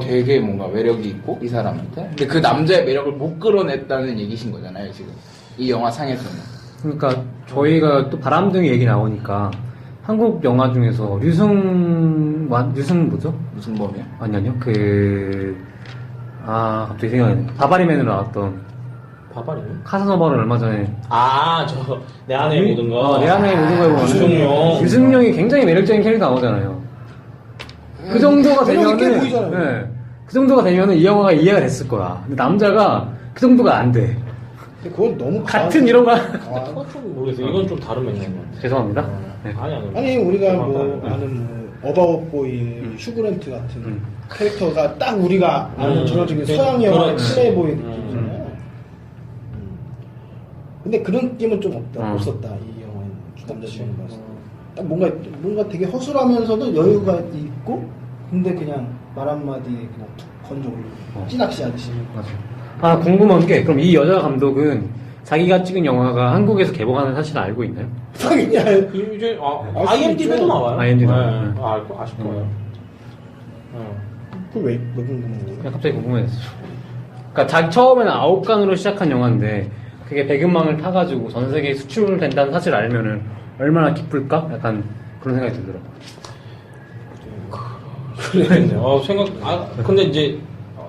Speaker 7: 되게 뭔가 매력이 있고 이 사람한테. 근데 그 남자의 매력을 못 끌어냈다는 얘기신 거잖아요 지금 이 영화 상에서는.
Speaker 2: 그러니까 저희가 또 바람둥이 얘기 나오니까 한국 영화 중에서 류승 뭐죠?
Speaker 7: 무슨 범이야?
Speaker 2: 아니요 갑자기 생각이 안 나. 바바리맨으로 나왔던
Speaker 4: 바바리네?
Speaker 2: 카사노바를 얼마 전에
Speaker 4: 저 내 안에 모든 거.
Speaker 2: 내 안에 모든 거에 보면
Speaker 4: 유승용.
Speaker 2: 유승용이 굉장히 매력적인 캐릭터 나오잖아요. 그 정도가
Speaker 3: 매력이 꽤
Speaker 2: 되면은
Speaker 3: 보이잖아요.
Speaker 2: 그 정도가 되면은 이 영화가 이해가 됐을 거야. 근데 남자가 그 정도가 안 돼.
Speaker 3: 근데 그건 너무
Speaker 2: 같은 이런 거
Speaker 4: 그건 좀 모르겠어요. 이건 좀 다른 맥락인 것 같아요.
Speaker 2: 죄송합니다. 네.
Speaker 3: 아니 우리가 뭐 아는 뭐 어바웃보이의 휴그랜트 같은 캐릭터가 딱 우리가 아는 전형적인 서양 영화의 플레이보이 느낌이잖아요. 근데 그런 느낌은 좀 없었다 이 영화의 남자 주인공 봤을 때. 딱 뭔가 되게 허술하면서도 여유가 있고 근데 그냥 말 한마디에 그냥 툭 건져 올리고 찌낚시 하듯이.
Speaker 2: 맞아. 궁금한 게 그럼 이 여자 감독은 자기가 찍은 영화가 한국에서 개봉하는 사실을 알고 있나요?
Speaker 3: 당연히
Speaker 4: 이제 IMDb도 나와요.
Speaker 2: IMDb.
Speaker 4: 아실 거예요.
Speaker 3: 그왜 궁금한 거예요?
Speaker 2: 그냥 갑자기 궁금해졌어. 그러니까 자기 처음에는 9강으로 시작한 영화인데 그게 배경망을 타가지고 전 세계에 수출된다는 사실을 알면은 얼마나 기쁠까? 약간 그런 생각이 들더라고.
Speaker 4: 그러겠네요. 근데 이제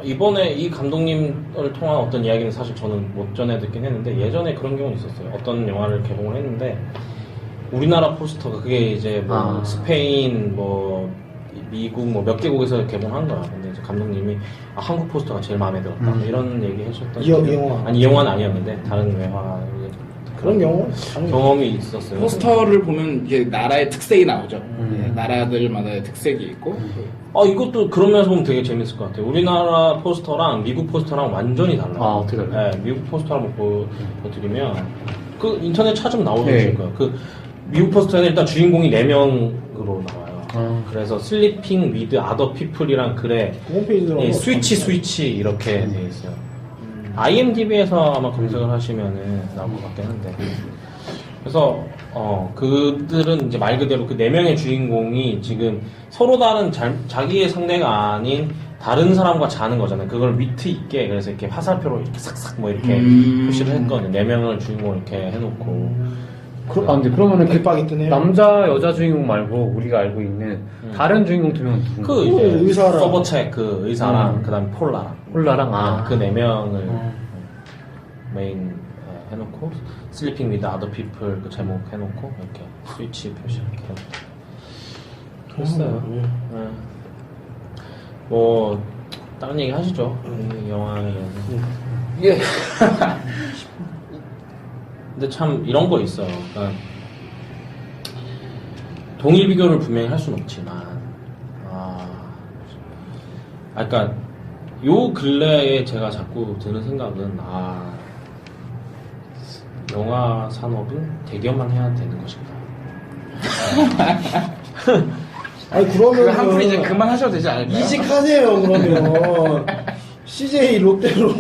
Speaker 4: 이번에 이 감독님을 통한 어떤 이야기는 사실 저는 못 전해 듣긴 했는데 예전에 그런 경우는 있었어요. 어떤 영화를 개봉을 했는데 우리나라 포스터가 그게 이제 뭐 스페인 뭐 미국 뭐 몇 개국에서 개봉한 거야. 근데 이제 감독님이 한국 포스터가 제일 마음에 들었다. 이런 얘기 하셨던
Speaker 3: 이 영화
Speaker 4: 아니 이 영화는 아니었는데 다른 외화
Speaker 3: 그런
Speaker 4: 경험이 있었어요.
Speaker 7: 포스터를 보면 이게 나라의 특색이 나오죠. 나라들마다의 특색이 있고.
Speaker 4: 이것도 그런 면에서 보면 되게 재밌을 것 같아요. 우리나라 포스터랑 미국 포스터랑 완전히 달라요.
Speaker 2: 어떻게 달라요?
Speaker 4: 네, 미국 포스터 한번 보여드리면 그 인터넷 찾으면 나오실 거예요. 그 미국 포스터에는 일단 주인공이 4명으로 나와요. 그래서 슬리핑 위드 아더 피플이랑 글에 스위치 이렇게 돼 있어요. IMDb에서 아마 검색을 하시면은 나올 것 같긴 한데. 그래서 그들은 이제 말 그대로 그 4명의 주인공이 지금 서로 다른 자기의 상대가 아닌 다른 사람과 자는 거잖아요. 그걸 위트 있게 그래서 이렇게 화살표로 이렇게 싹싹 뭐 이렇게 표시를 했거든요. 4명을 주인공 이렇게 해놓고.
Speaker 2: 근데 그러면은
Speaker 3: 대박이 뜨네요.
Speaker 2: 남자 여자 주인공 말고 우리가 알고 있는 다른 주인공 2명은 누군가?
Speaker 4: 그 이제
Speaker 3: 의사랑.
Speaker 4: 서버책 그 의사랑 그다음에 폴라랑
Speaker 2: 폴라랑
Speaker 4: 그 4명을 메인 해놓고 슬리핑 위드 아더 피플 그 제목 해놓고 이렇게 스위치 표시 이렇게 해놓고 그랬어요. 뭐 다른 얘기 하시죠. 이 영화에 대해서.
Speaker 7: 이게
Speaker 4: 근데 참 이런 거 있어요. 그러니까 동일 비교를 분명히 할 수는 없지만 그러니까 요 근래에 제가 자꾸 드는 생각은 영화 산업은 대기업만 해야 되는 것인가.
Speaker 3: 아니 그러면
Speaker 7: 한풀 이제 그만하셔도 되지 않을까요?
Speaker 3: 이직하세요 그러면 CJ 롯데로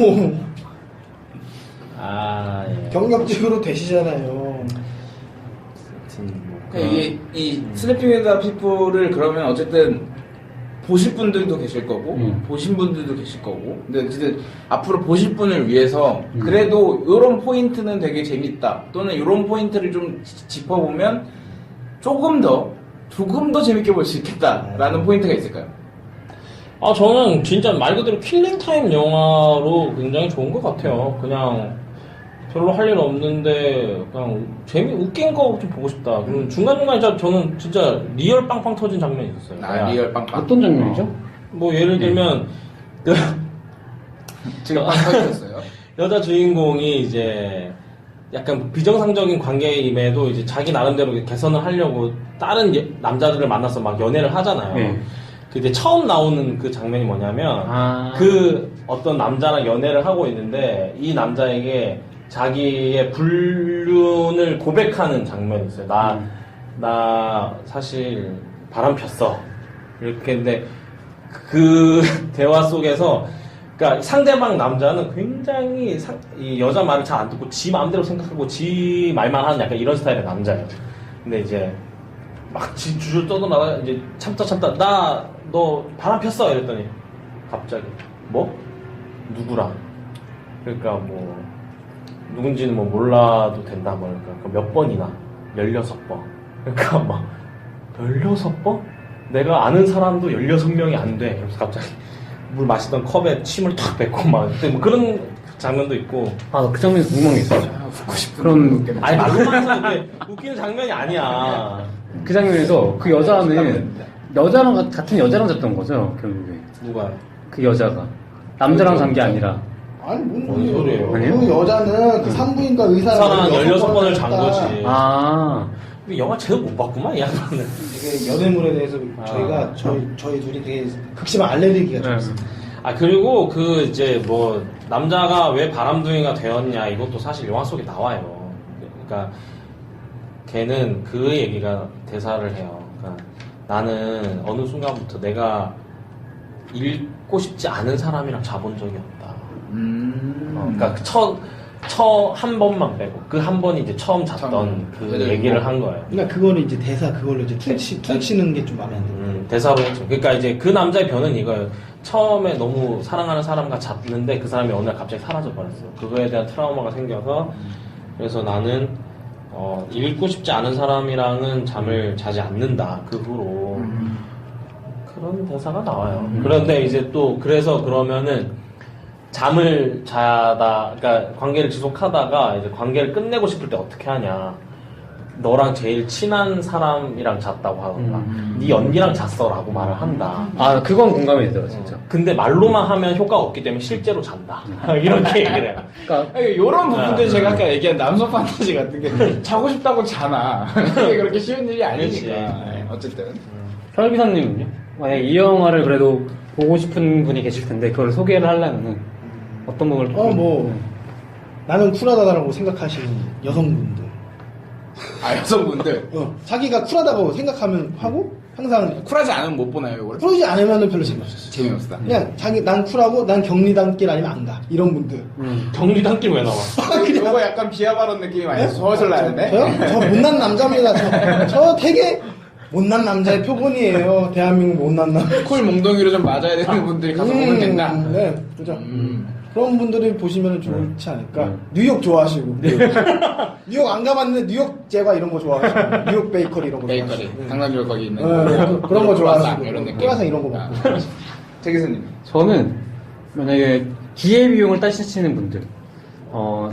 Speaker 4: 예.
Speaker 3: 경력직으로 되시잖아요.
Speaker 4: 하여튼 뭐
Speaker 7: 그러니까 이게 이 슬리핑 윈 더 피플을 그러면 어쨌든 보실 분들도 계실 거고 보신 분들도 계실 거고 근데 어쨌든 앞으로 보실 분을 위해서 그래도 이런 포인트는 되게 재밌다 또는 이런 포인트를 좀 짚어보면 조금 더 재밌게 볼 수 있겠다라는 포인트가 있을까요?
Speaker 4: 아, 저는 진짜 말 그대로 킬링타임 영화로 굉장히 좋은 것 같아요. 그냥 별로 할 일 없는데 그냥 웃긴 거 좀 보고 싶다. 그리고 중간중간에 저는 진짜 리얼 빵빵 터진 장면이 있었어요.
Speaker 7: 아, 리얼 빵빵.
Speaker 2: 어떤 장면이죠?
Speaker 4: 뭐 예를 들면 그
Speaker 7: 지금 빵 터졌어요.
Speaker 4: 여자 주인공이 이제 약간 비정상적인 관계임에도 이제 자기 나름대로 개선을 하려고 다른 남자들을 만나서 막 연애를 하잖아요.
Speaker 2: 네.
Speaker 4: 근데 처음 나오는 그 장면이 뭐냐면 그 어떤 남자랑 연애를 하고 있는데 이 남자에게 자기의 불륜을 고백하는 장면이 있어요. 나 사실 바람 폈어. 이렇게 했는데 그 대화 속에서 그러니까 상대방 남자는 굉장히 이 여자 말을 잘 안 듣고 지 마음대로 생각하고 지 말만 하는 약간 이런 스타일의 남자예요. 근데 이제 막 줄줄 떠들다가 이제 참다 너 바람 폈어 이랬더니 갑자기 뭐? 누구랑? 그러니까 뭐 누군지는 뭐 몰라도 된다 뭐 그러니까 몇 번이나 16번 그러니까 막 16번? 내가 아는 사람도 16명이 안 돼. 그래서 갑자기 물 마시던 컵에 침을 탁 뱉고 막 뭐 그런 장면도 있고.
Speaker 2: 아, 그 장면이 궁금한 게 있어요.
Speaker 7: 웃고 싶은
Speaker 2: 그럼
Speaker 4: 아니 말로만 해서 이렇게 웃기는 장면이 아니야.
Speaker 2: 그 장면에서 그 여자는 여자랑 같은 여자랑 잤던 거죠, 결국에.
Speaker 4: 누가?
Speaker 2: 그 여자가 남자랑 잔 게 아니라.
Speaker 3: 아니
Speaker 4: 뭔 소리예요?
Speaker 2: 아니에요?
Speaker 3: 그 여자는 그 산부인과 의사랑
Speaker 4: 의사랑 16번을 잔 거지.
Speaker 2: 아,
Speaker 4: 근데 영화 제대로 못 봤구만 이 양반은.
Speaker 3: 이게 연애물에 대해서 저희가 저희 둘이 되게 극심한 알레르기가 좀 있어요.
Speaker 4: 아 그리고 그 이제 뭐 남자가 왜 바람둥이가 되었냐 이것도 사실 영화 속에 나와요. 그러니까 걔는 그 얘기가 대사를 해요. 그러니까 나는 어느 순간부터 내가 잃고 싶지 않은 사람이랑 자본 적이 없다. 그러니까 한 번만 빼고 그 한 번이 이제 처음 잤던 그 얘기를 한 거예요.
Speaker 3: 그러니까 그거를 이제 대사 그걸로 이제 툭 치는 게 좀 마음에 안 들어요.
Speaker 4: 대사로 했죠. 그러니까 이제 그 남자의 변은 이거예요. 처음에 너무 사랑하는 사람과 잤는데 그 사람이 어느 날 갑자기 사라져 버렸어. 그거에 대한 트라우마가 생겨서 그래서 나는 잃고 싶지 않은 사람이랑은 잠을 자지 않는다. 그 후로 그런 대사가 나와요. 그런데 이제 또 그래서 그러면은 잠을 자다, 그러니까 관계를 지속하다가 이제 관계를 끝내고 싶을 때 어떻게 하냐. 너랑 제일 친한 사람이랑 잤다고 하던가, 네 언니랑 잤어라고 말을 한다.
Speaker 2: 아, 그건 공감이 돼요, 진짜.
Speaker 4: 근데 말로만 하면 효과가 없기 때문에 실제로 잔다. 이렇게 얘기를 해요.
Speaker 2: 그러니까
Speaker 7: 이런 부분들이 제가 아까 얘기한 남성 판타지 같은 게 자고 싶다고 자나 그게 그렇게 쉬운 일이 아니니까. 네, 어쨌든
Speaker 2: 설비사님은요? 만약 이 영화를 그래도 보고 싶은 분이 계실 텐데 그걸 소개를 하려면은 어떤 부분을?
Speaker 3: 나는 쿨하다라고 생각하시는 여성분들.
Speaker 7: 아 여성분들
Speaker 3: 자기가 쿨하다고 생각하면 하고 항상
Speaker 7: 쿨하지 않으면 못 보나요 이걸?
Speaker 3: 쿨하지 않으면은 별로 재미없어.
Speaker 7: 재미없다.
Speaker 3: 그냥 난 쿨하고 난 격리단길 아니면 안 가. 이런 분들.
Speaker 4: 격리단길 왜 나와?
Speaker 7: 이거 약간 비하 발언 느낌이 많이 서슬 나는데?
Speaker 3: 저요? 저 못난 남자입니다. 저 되게 못난 남자의 표본이에요. 대한민국 못난 남자.
Speaker 7: 쿨 몽둥이로 좀 맞아야 되는 분들이 가서 보면 된다.
Speaker 3: 네, 그죠. 그런 분들이 보시면 좋지 않을까. 뉴욕 좋아하시고. 뉴욕 안 가봤는데 뉴욕 제과 이런 거 좋아하시고. 뉴욕 베이커리 이런 거
Speaker 7: 베이커리,
Speaker 3: 좋아하시고.
Speaker 7: 당나귀 거기 있는
Speaker 3: 그런 거 좋아하시고.
Speaker 7: 이런 느낌.
Speaker 3: 꼬야상 이런 거 먹고.
Speaker 7: 제 교수님.
Speaker 2: 저는 만약에 기회비용을 따지시는 분들,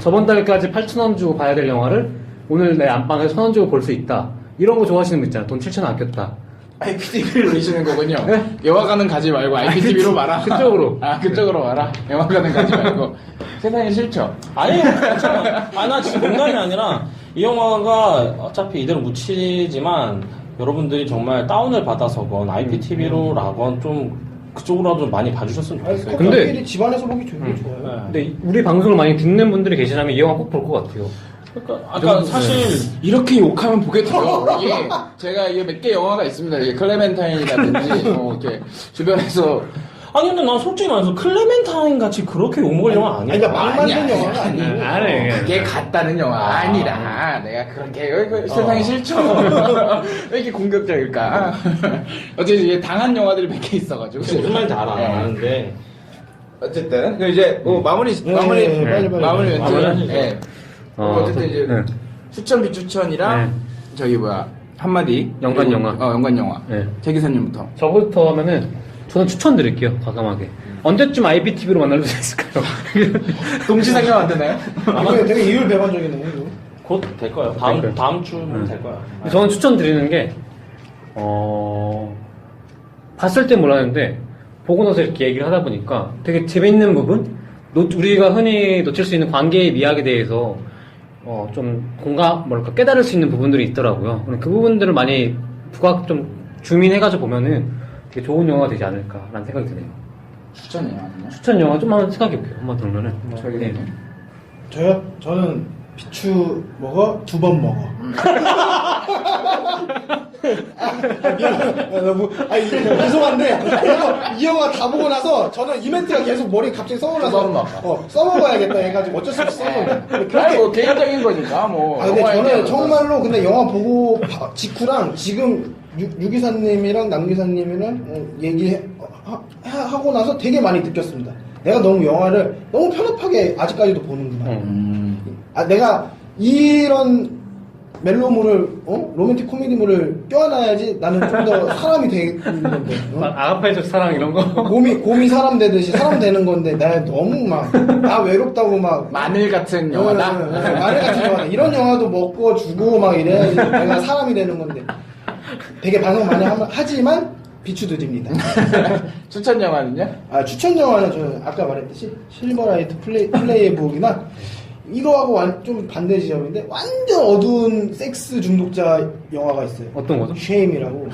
Speaker 2: 저번 달까지 8,000원 주고 봐야 될 영화를 오늘 내 안방에서 1,000원 주고 볼 수 있다. 이런 거 좋아하시는 분 있잖아. 돈 7,000원 아꼈다.
Speaker 7: IPTV를 노리시는 거군요.
Speaker 2: 네?
Speaker 7: 영화관은 가지 말고 IPTV로 봐라.
Speaker 2: 그쪽으로.
Speaker 7: 그쪽으로 와라. 영화관은 가지 말고. 세상에 싫죠?
Speaker 4: 아니, 괜찮아. 아니, 나 진짜 농담이 아니라, 이 영화가 어차피 이대로 묻히지만, 여러분들이 정말 다운을 받아서건, IPTV로라건 좀, 그쪽으로라도 좀 많이 봐주셨으면 좋겠어요.
Speaker 2: 근데-
Speaker 3: 근데 집안에서 보기 되게 좋아요.
Speaker 2: 근데 우리 방송을 많이 듣는 분들이 계시다면 이 영화 꼭 볼 것 같아요.
Speaker 4: 그러니까, 아까 사실,
Speaker 7: 이렇게 욕하면 보겠죠. 이게 제가 이게 몇 개 영화가 있습니다. 이게 클레멘타인이라든지 이렇게 주변에서
Speaker 4: 아니 근데 난 솔직히 말해서 클레멘타인 같이 그렇게 욕먹을 영화 아니야.
Speaker 3: 아니, 그러니까 막 만든
Speaker 7: 아니야.
Speaker 3: 영화가 아니고.
Speaker 2: 아니,
Speaker 7: 그게 같다는 영화 아니라 내가 그렇게 세상이 싫죠. 왜 이렇게 공격적일까? 어쨌든 이게 당한 영화들이 몇 개 있어가지고
Speaker 4: 무슨 말인지 알아.
Speaker 7: 네.
Speaker 4: 아는데
Speaker 7: 어쨌든 그 이제 뭐 마무리
Speaker 3: 빨리.
Speaker 7: 멘트.
Speaker 4: 마무리.
Speaker 7: 네. 어쨌든 이제
Speaker 2: 네.
Speaker 7: 추천 비추천이랑
Speaker 2: 네.
Speaker 7: 저기 뭐야 한마디
Speaker 2: 연관 영화.
Speaker 7: 연관 영화.
Speaker 2: 네.
Speaker 7: 재 기사님부터.
Speaker 2: 저부터 하면은 저는 추천드릴게요. 과감하게. 언제쯤 IPTV로 만날 수 있을까요?
Speaker 7: 동시상영 안 되나요?
Speaker 3: 이거 되게 이율배반적이네. 이거.
Speaker 4: 곧 될 거예요.
Speaker 2: 그러니까요.
Speaker 4: 다음 주면 될 거야.
Speaker 2: 저는 추천드리는 게 봤을 땐 몰랐는데 보고 나서 이렇게 얘기를 하다 보니까 되게 재밌는 부분, 우리가 흔히 놓칠 수 있는 관계의 미학에 대해서 좀 깨달을 수 있는 부분들이 있더라고요. 그 부분들을 많이 부각 좀 주민해가지고 보면은 되게 좋은 영화가 되지 않을까라는 생각이 드네요.
Speaker 7: 추천 영화는요?
Speaker 2: 추천 영화 좀 한번 생각해볼게요. 한번 들으면은.
Speaker 7: 재 기사님.
Speaker 3: 저요? 저는 비추 먹어 2번 먹어. 너무 죄송한데 이 영화 다 보고 나서 저는 이 멘트가 계속 머리에 갑자기 써올라서 써먹어야겠다 해가지고 어쩔 수 없이 써먹어요.
Speaker 7: 아니 뭐 개인적인 거니까 뭐.
Speaker 3: 근데
Speaker 7: 영화에
Speaker 3: 저는
Speaker 7: 대한
Speaker 3: 정말로 근데 영화 보고 직후랑 지금 유기사님이랑 남기사님이랑 얘기하고 나서 되게 많이 느꼈습니다. 내가 너무 영화를 너무 편협하게 아직까지도 보는구나. 내가 이런 멜로물을 로맨틱 코미디물을 껴안아야지 나는 좀 더 사람이 되는 건데.
Speaker 2: 아가페적 사랑 이런 거.
Speaker 3: 곰이 사람 되듯이 사람 되는 건데 나 너무 막 나 외롭다고 막
Speaker 7: 마늘 같은 영화다.
Speaker 3: 마늘 같은 영화다. 이런 영화도 먹고 주고 막 이래야지 내가 사람이 되는 건데 되게 반성 많이 하지만 비추드립니다.
Speaker 7: 추천 영화는요?
Speaker 3: 추천 영화는 저는 아까 말했듯이 실버라이트 플레이북이나 이거하고 좀 반대 지점인데 완전 어두운 섹스 중독자 영화가 있어요.
Speaker 2: 어떤 거죠?
Speaker 3: 쉐임이라고.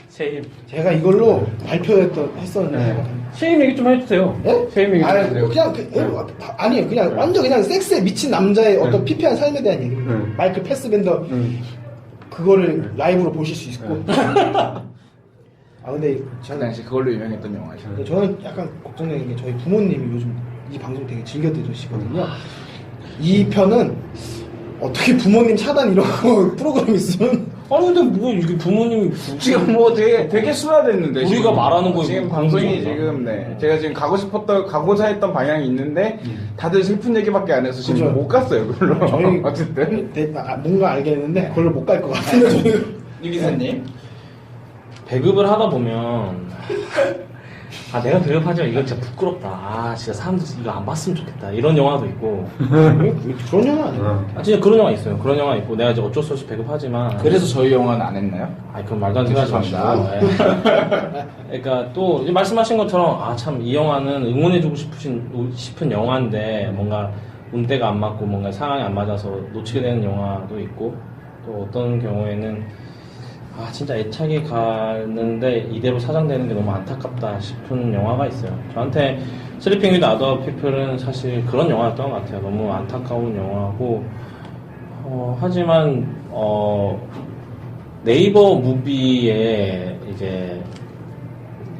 Speaker 2: 쉐임.
Speaker 3: 제가 이걸로 했었는데.
Speaker 2: 네. 쉐임 얘기 좀 해주세요.
Speaker 3: 예?
Speaker 2: 쉐임 얘기 좀 해주세요.
Speaker 3: 그냥 아니에요. 그냥 완전 그냥 섹스에 미친 남자의 어떤 피폐한 삶에 대한 얘기입니다. 마이클 패스벤더 그거를 라이브로 보실 수 있고. 근데
Speaker 7: 그 당시 그걸로 유명했던 영화죠.
Speaker 3: 저는 약간 걱정되는 게 저희 부모님이 요즘 이 방송 되게 즐겨 들으시거든요. 이 편은 어떻게 부모님 차단 이런 거 프로그램 있으면
Speaker 4: 아니 근데 뭐 이게 부모님이
Speaker 7: 지금 뭐 되게 순화됐는데
Speaker 4: 우리가
Speaker 7: 지금.
Speaker 4: 말하는 거
Speaker 7: 지금
Speaker 4: 이거
Speaker 7: 방송이
Speaker 4: 방송인가?
Speaker 7: 지금 제가 지금 가고자 했던 방향이 있는데 다들 슬픈 얘기밖에 안 해서 지금
Speaker 3: 그죠.
Speaker 7: 못 갔어요 그걸로.
Speaker 3: 저희
Speaker 7: 어쨌든
Speaker 3: 뭔가 알겠는데 그걸로 못 갈 것 같은데 저희
Speaker 7: 유 기사님.
Speaker 4: 배급을 하다 보면 내가 배급하지만 이거 진짜 부끄럽다. 진짜 사람들 이거 안 봤으면 좋겠다. 이런 영화도 있고.
Speaker 3: 그런 영화 아니에요.
Speaker 4: 진짜 그런 영화 있어요. 그런 영화 있고 내가 이제 어쩔 수 없이 배급하지만.
Speaker 7: 그래서 저희 영화는 안 했나요?
Speaker 4: 그건 말도 안 되는 소리 하지 마시고. 그러니까 또 이제 말씀하신 것처럼 참 이 영화는 응원해주고 싶은 영화인데 뭔가 운대가 안 맞고 뭔가 상황이 안 맞아서 놓치게 되는 영화도 있고 또 어떤 경우에는 진짜 애착이 가는데 이대로 사장되는 게 너무 안타깝다 싶은 영화가 있어요. 저한테 슬리핑 위드 아더 피플은 사실 그런 영화였던 것 같아요. 너무 안타까운 영화고 하지만 네이버 무비에 이제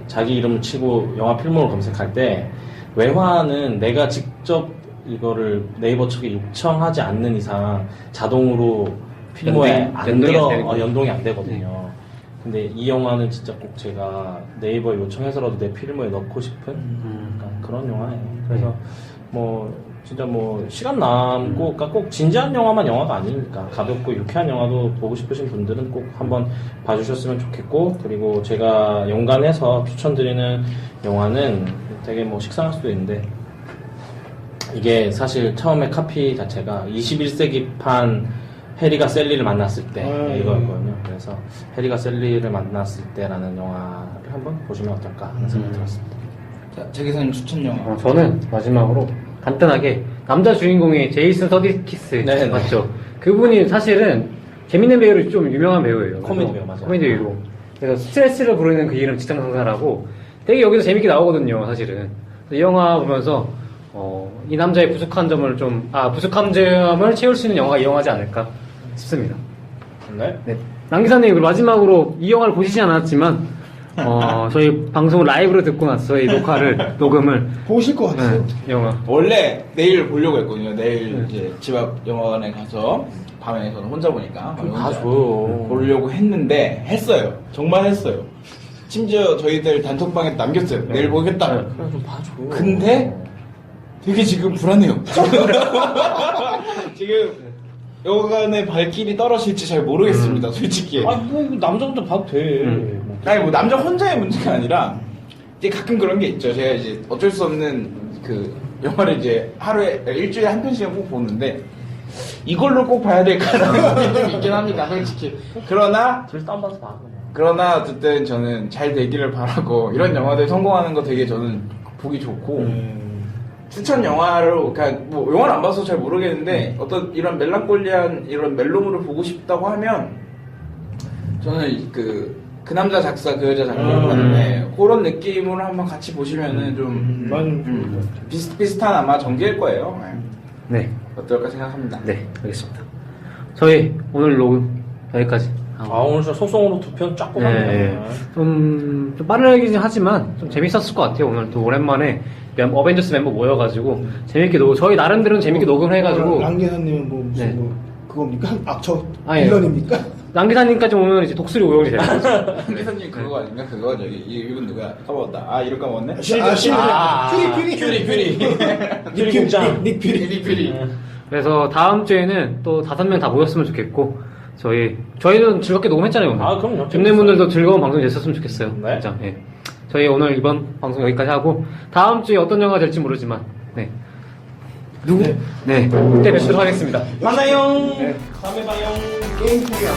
Speaker 4: 자기 이름을 치고 영화 필모를 검색할 때 외화는 내가 직접 이거를 네이버 측에 요청하지 않는 이상 자동으로 필모에 연동이 안 되거든요. 근데 이 영화는 진짜 꼭 제가 네이버에 요청해서라도 내 필모에 넣고 싶은 약간 그런 영화예요. 그래서 뭐 진짜 뭐 시간 남고 그러니까 꼭 진지한 영화가 아니니까 가볍고 유쾌한 영화도 보고 싶으신 분들은 꼭 한번 봐주셨으면 좋겠고 그리고 제가 연관해서 추천드리는 영화는 되게 뭐 식상할 수도 있는데 이게 사실 처음에 카피 자체가 21세기판 해리가 셀리를 만났을 때 이거였거든요. 그래서 해리가 셀리를 만났을 때라는 영화를 한번 보시면 어떨까 하는 생각이 들었습니다.
Speaker 7: 자, 재 기사님 추천 영화.
Speaker 2: 저는 마지막으로 간단하게 남자 주인공이 제이슨 서디키스
Speaker 4: 네네.
Speaker 2: 맞죠? 그분이 사실은 재밌는 배우로 좀 유명한 배우예요.
Speaker 4: 코미디 배우 맞아요.
Speaker 2: 코미디 배우로. 그래서 스트레스를 부르는 그 이름 직장 상사라고 되게 여기서 재밌게 나오거든요, 사실은. 이 영화 보면서 이 남자의 부족한 점을 채울 수 있는 영화가 이 영화지 않을까 싶습니다.
Speaker 4: 네.
Speaker 2: 네. 남 기사님 마지막으로 이 영화를 보시지 않았지만 저희 방송을 라이브로 듣고 났어요. 이 녹화를, 녹음을.
Speaker 3: 보실 것 같아요.
Speaker 2: 네, 영화.
Speaker 7: 원래 내일 보려고 했거든요. 내일 이제 집 앞 영화관에 가서 밤에 저는 혼자 보니까 밤에 혼자
Speaker 4: 봐줘요.
Speaker 7: 보려고 했는데 했어요. 정말 했어요. 심지어 저희들 단톡방에 남겼어요. 내일 보겠다.
Speaker 4: 그래 좀 봐줘.
Speaker 7: 근데 되게 지금 불안해요. 지금 영화관의 발길이 떨어질지 잘 모르겠습니다. 솔직히.
Speaker 4: 아니 뭐 이거 남자 혼자 봐도 돼. 뭐.
Speaker 7: 아니 뭐 남자 혼자의 문제가 아니라 이제 가끔 그런 게 있죠. 제가 이제 어쩔 수 없는 그 영화를 이제 하루에 일주일에 한 편씩은 꼭 보는데 이걸로 꼭 봐야 될까라는 생각이 좀 있긴 합니다. 솔직히. 그러나
Speaker 4: 둘 다운받아서 봐 그냥.
Speaker 7: 그러나 어쨌든 저는 잘 되기를 바라고 이런 영화들 성공하는 거 되게 저는 보기 좋고 추천 영화로 그러니까 뭐 영화를 안 봐서 잘 모르겠는데 어떤 이런 멜랑콜리한 이런 멜로물을 보고 싶다고 하면 저는 그 남자 작사 그 여자 장면인데 그런 느낌으로 한번 같이 보시면은 좀 비슷비슷한 아마 전개일 거예요.
Speaker 2: 네.
Speaker 7: 어떨까 생각합니다.
Speaker 2: 네, 알겠습니다. 저희 오늘 녹음 여기까지.
Speaker 4: 오늘 진짜 소송으로 2편 쫙 뽑았네요.
Speaker 2: 네. 좀 빠르긴 하지만 좀 재밌었을 것 같아요. 오늘 또 오랜만에 어벤져스 멤버 모여가지고 재밌게 저희 나름대로는 재밌게 녹음을 해가지고
Speaker 3: 랑기사님은 뭐 무슨
Speaker 2: 네.
Speaker 3: 뭐 그겁니까? 저
Speaker 2: 아니,
Speaker 3: 빌런입니까?
Speaker 2: 랑기사님까지 오면 이제 독수리 오영이 되는 거죠.
Speaker 7: 회사님 그거 아닌가? 그거 저기 이분 누구야? 까먹었다. 아 이름 까먹었네. 퓨리.
Speaker 4: 닉공장.
Speaker 7: 닉퓨리.
Speaker 2: 그래서 다음 주에는 또 5명 다 모였으면 좋겠고 저희는 즐겁게 녹음했잖아요. 오늘.
Speaker 4: 아, 그럼요.
Speaker 2: 듣는분들도 즐거운 방송이 됐었으면 좋겠어요.
Speaker 4: 네.
Speaker 2: 진짜. 예. 저희 오늘 이번 방송 여기까지 하고 다음 주에 어떤 영화가 될지 모르지만 네. 네. 그때 뵙도록 하겠습니다.
Speaker 4: 만나요. 다음에 봐요.
Speaker 3: 게임 포기야.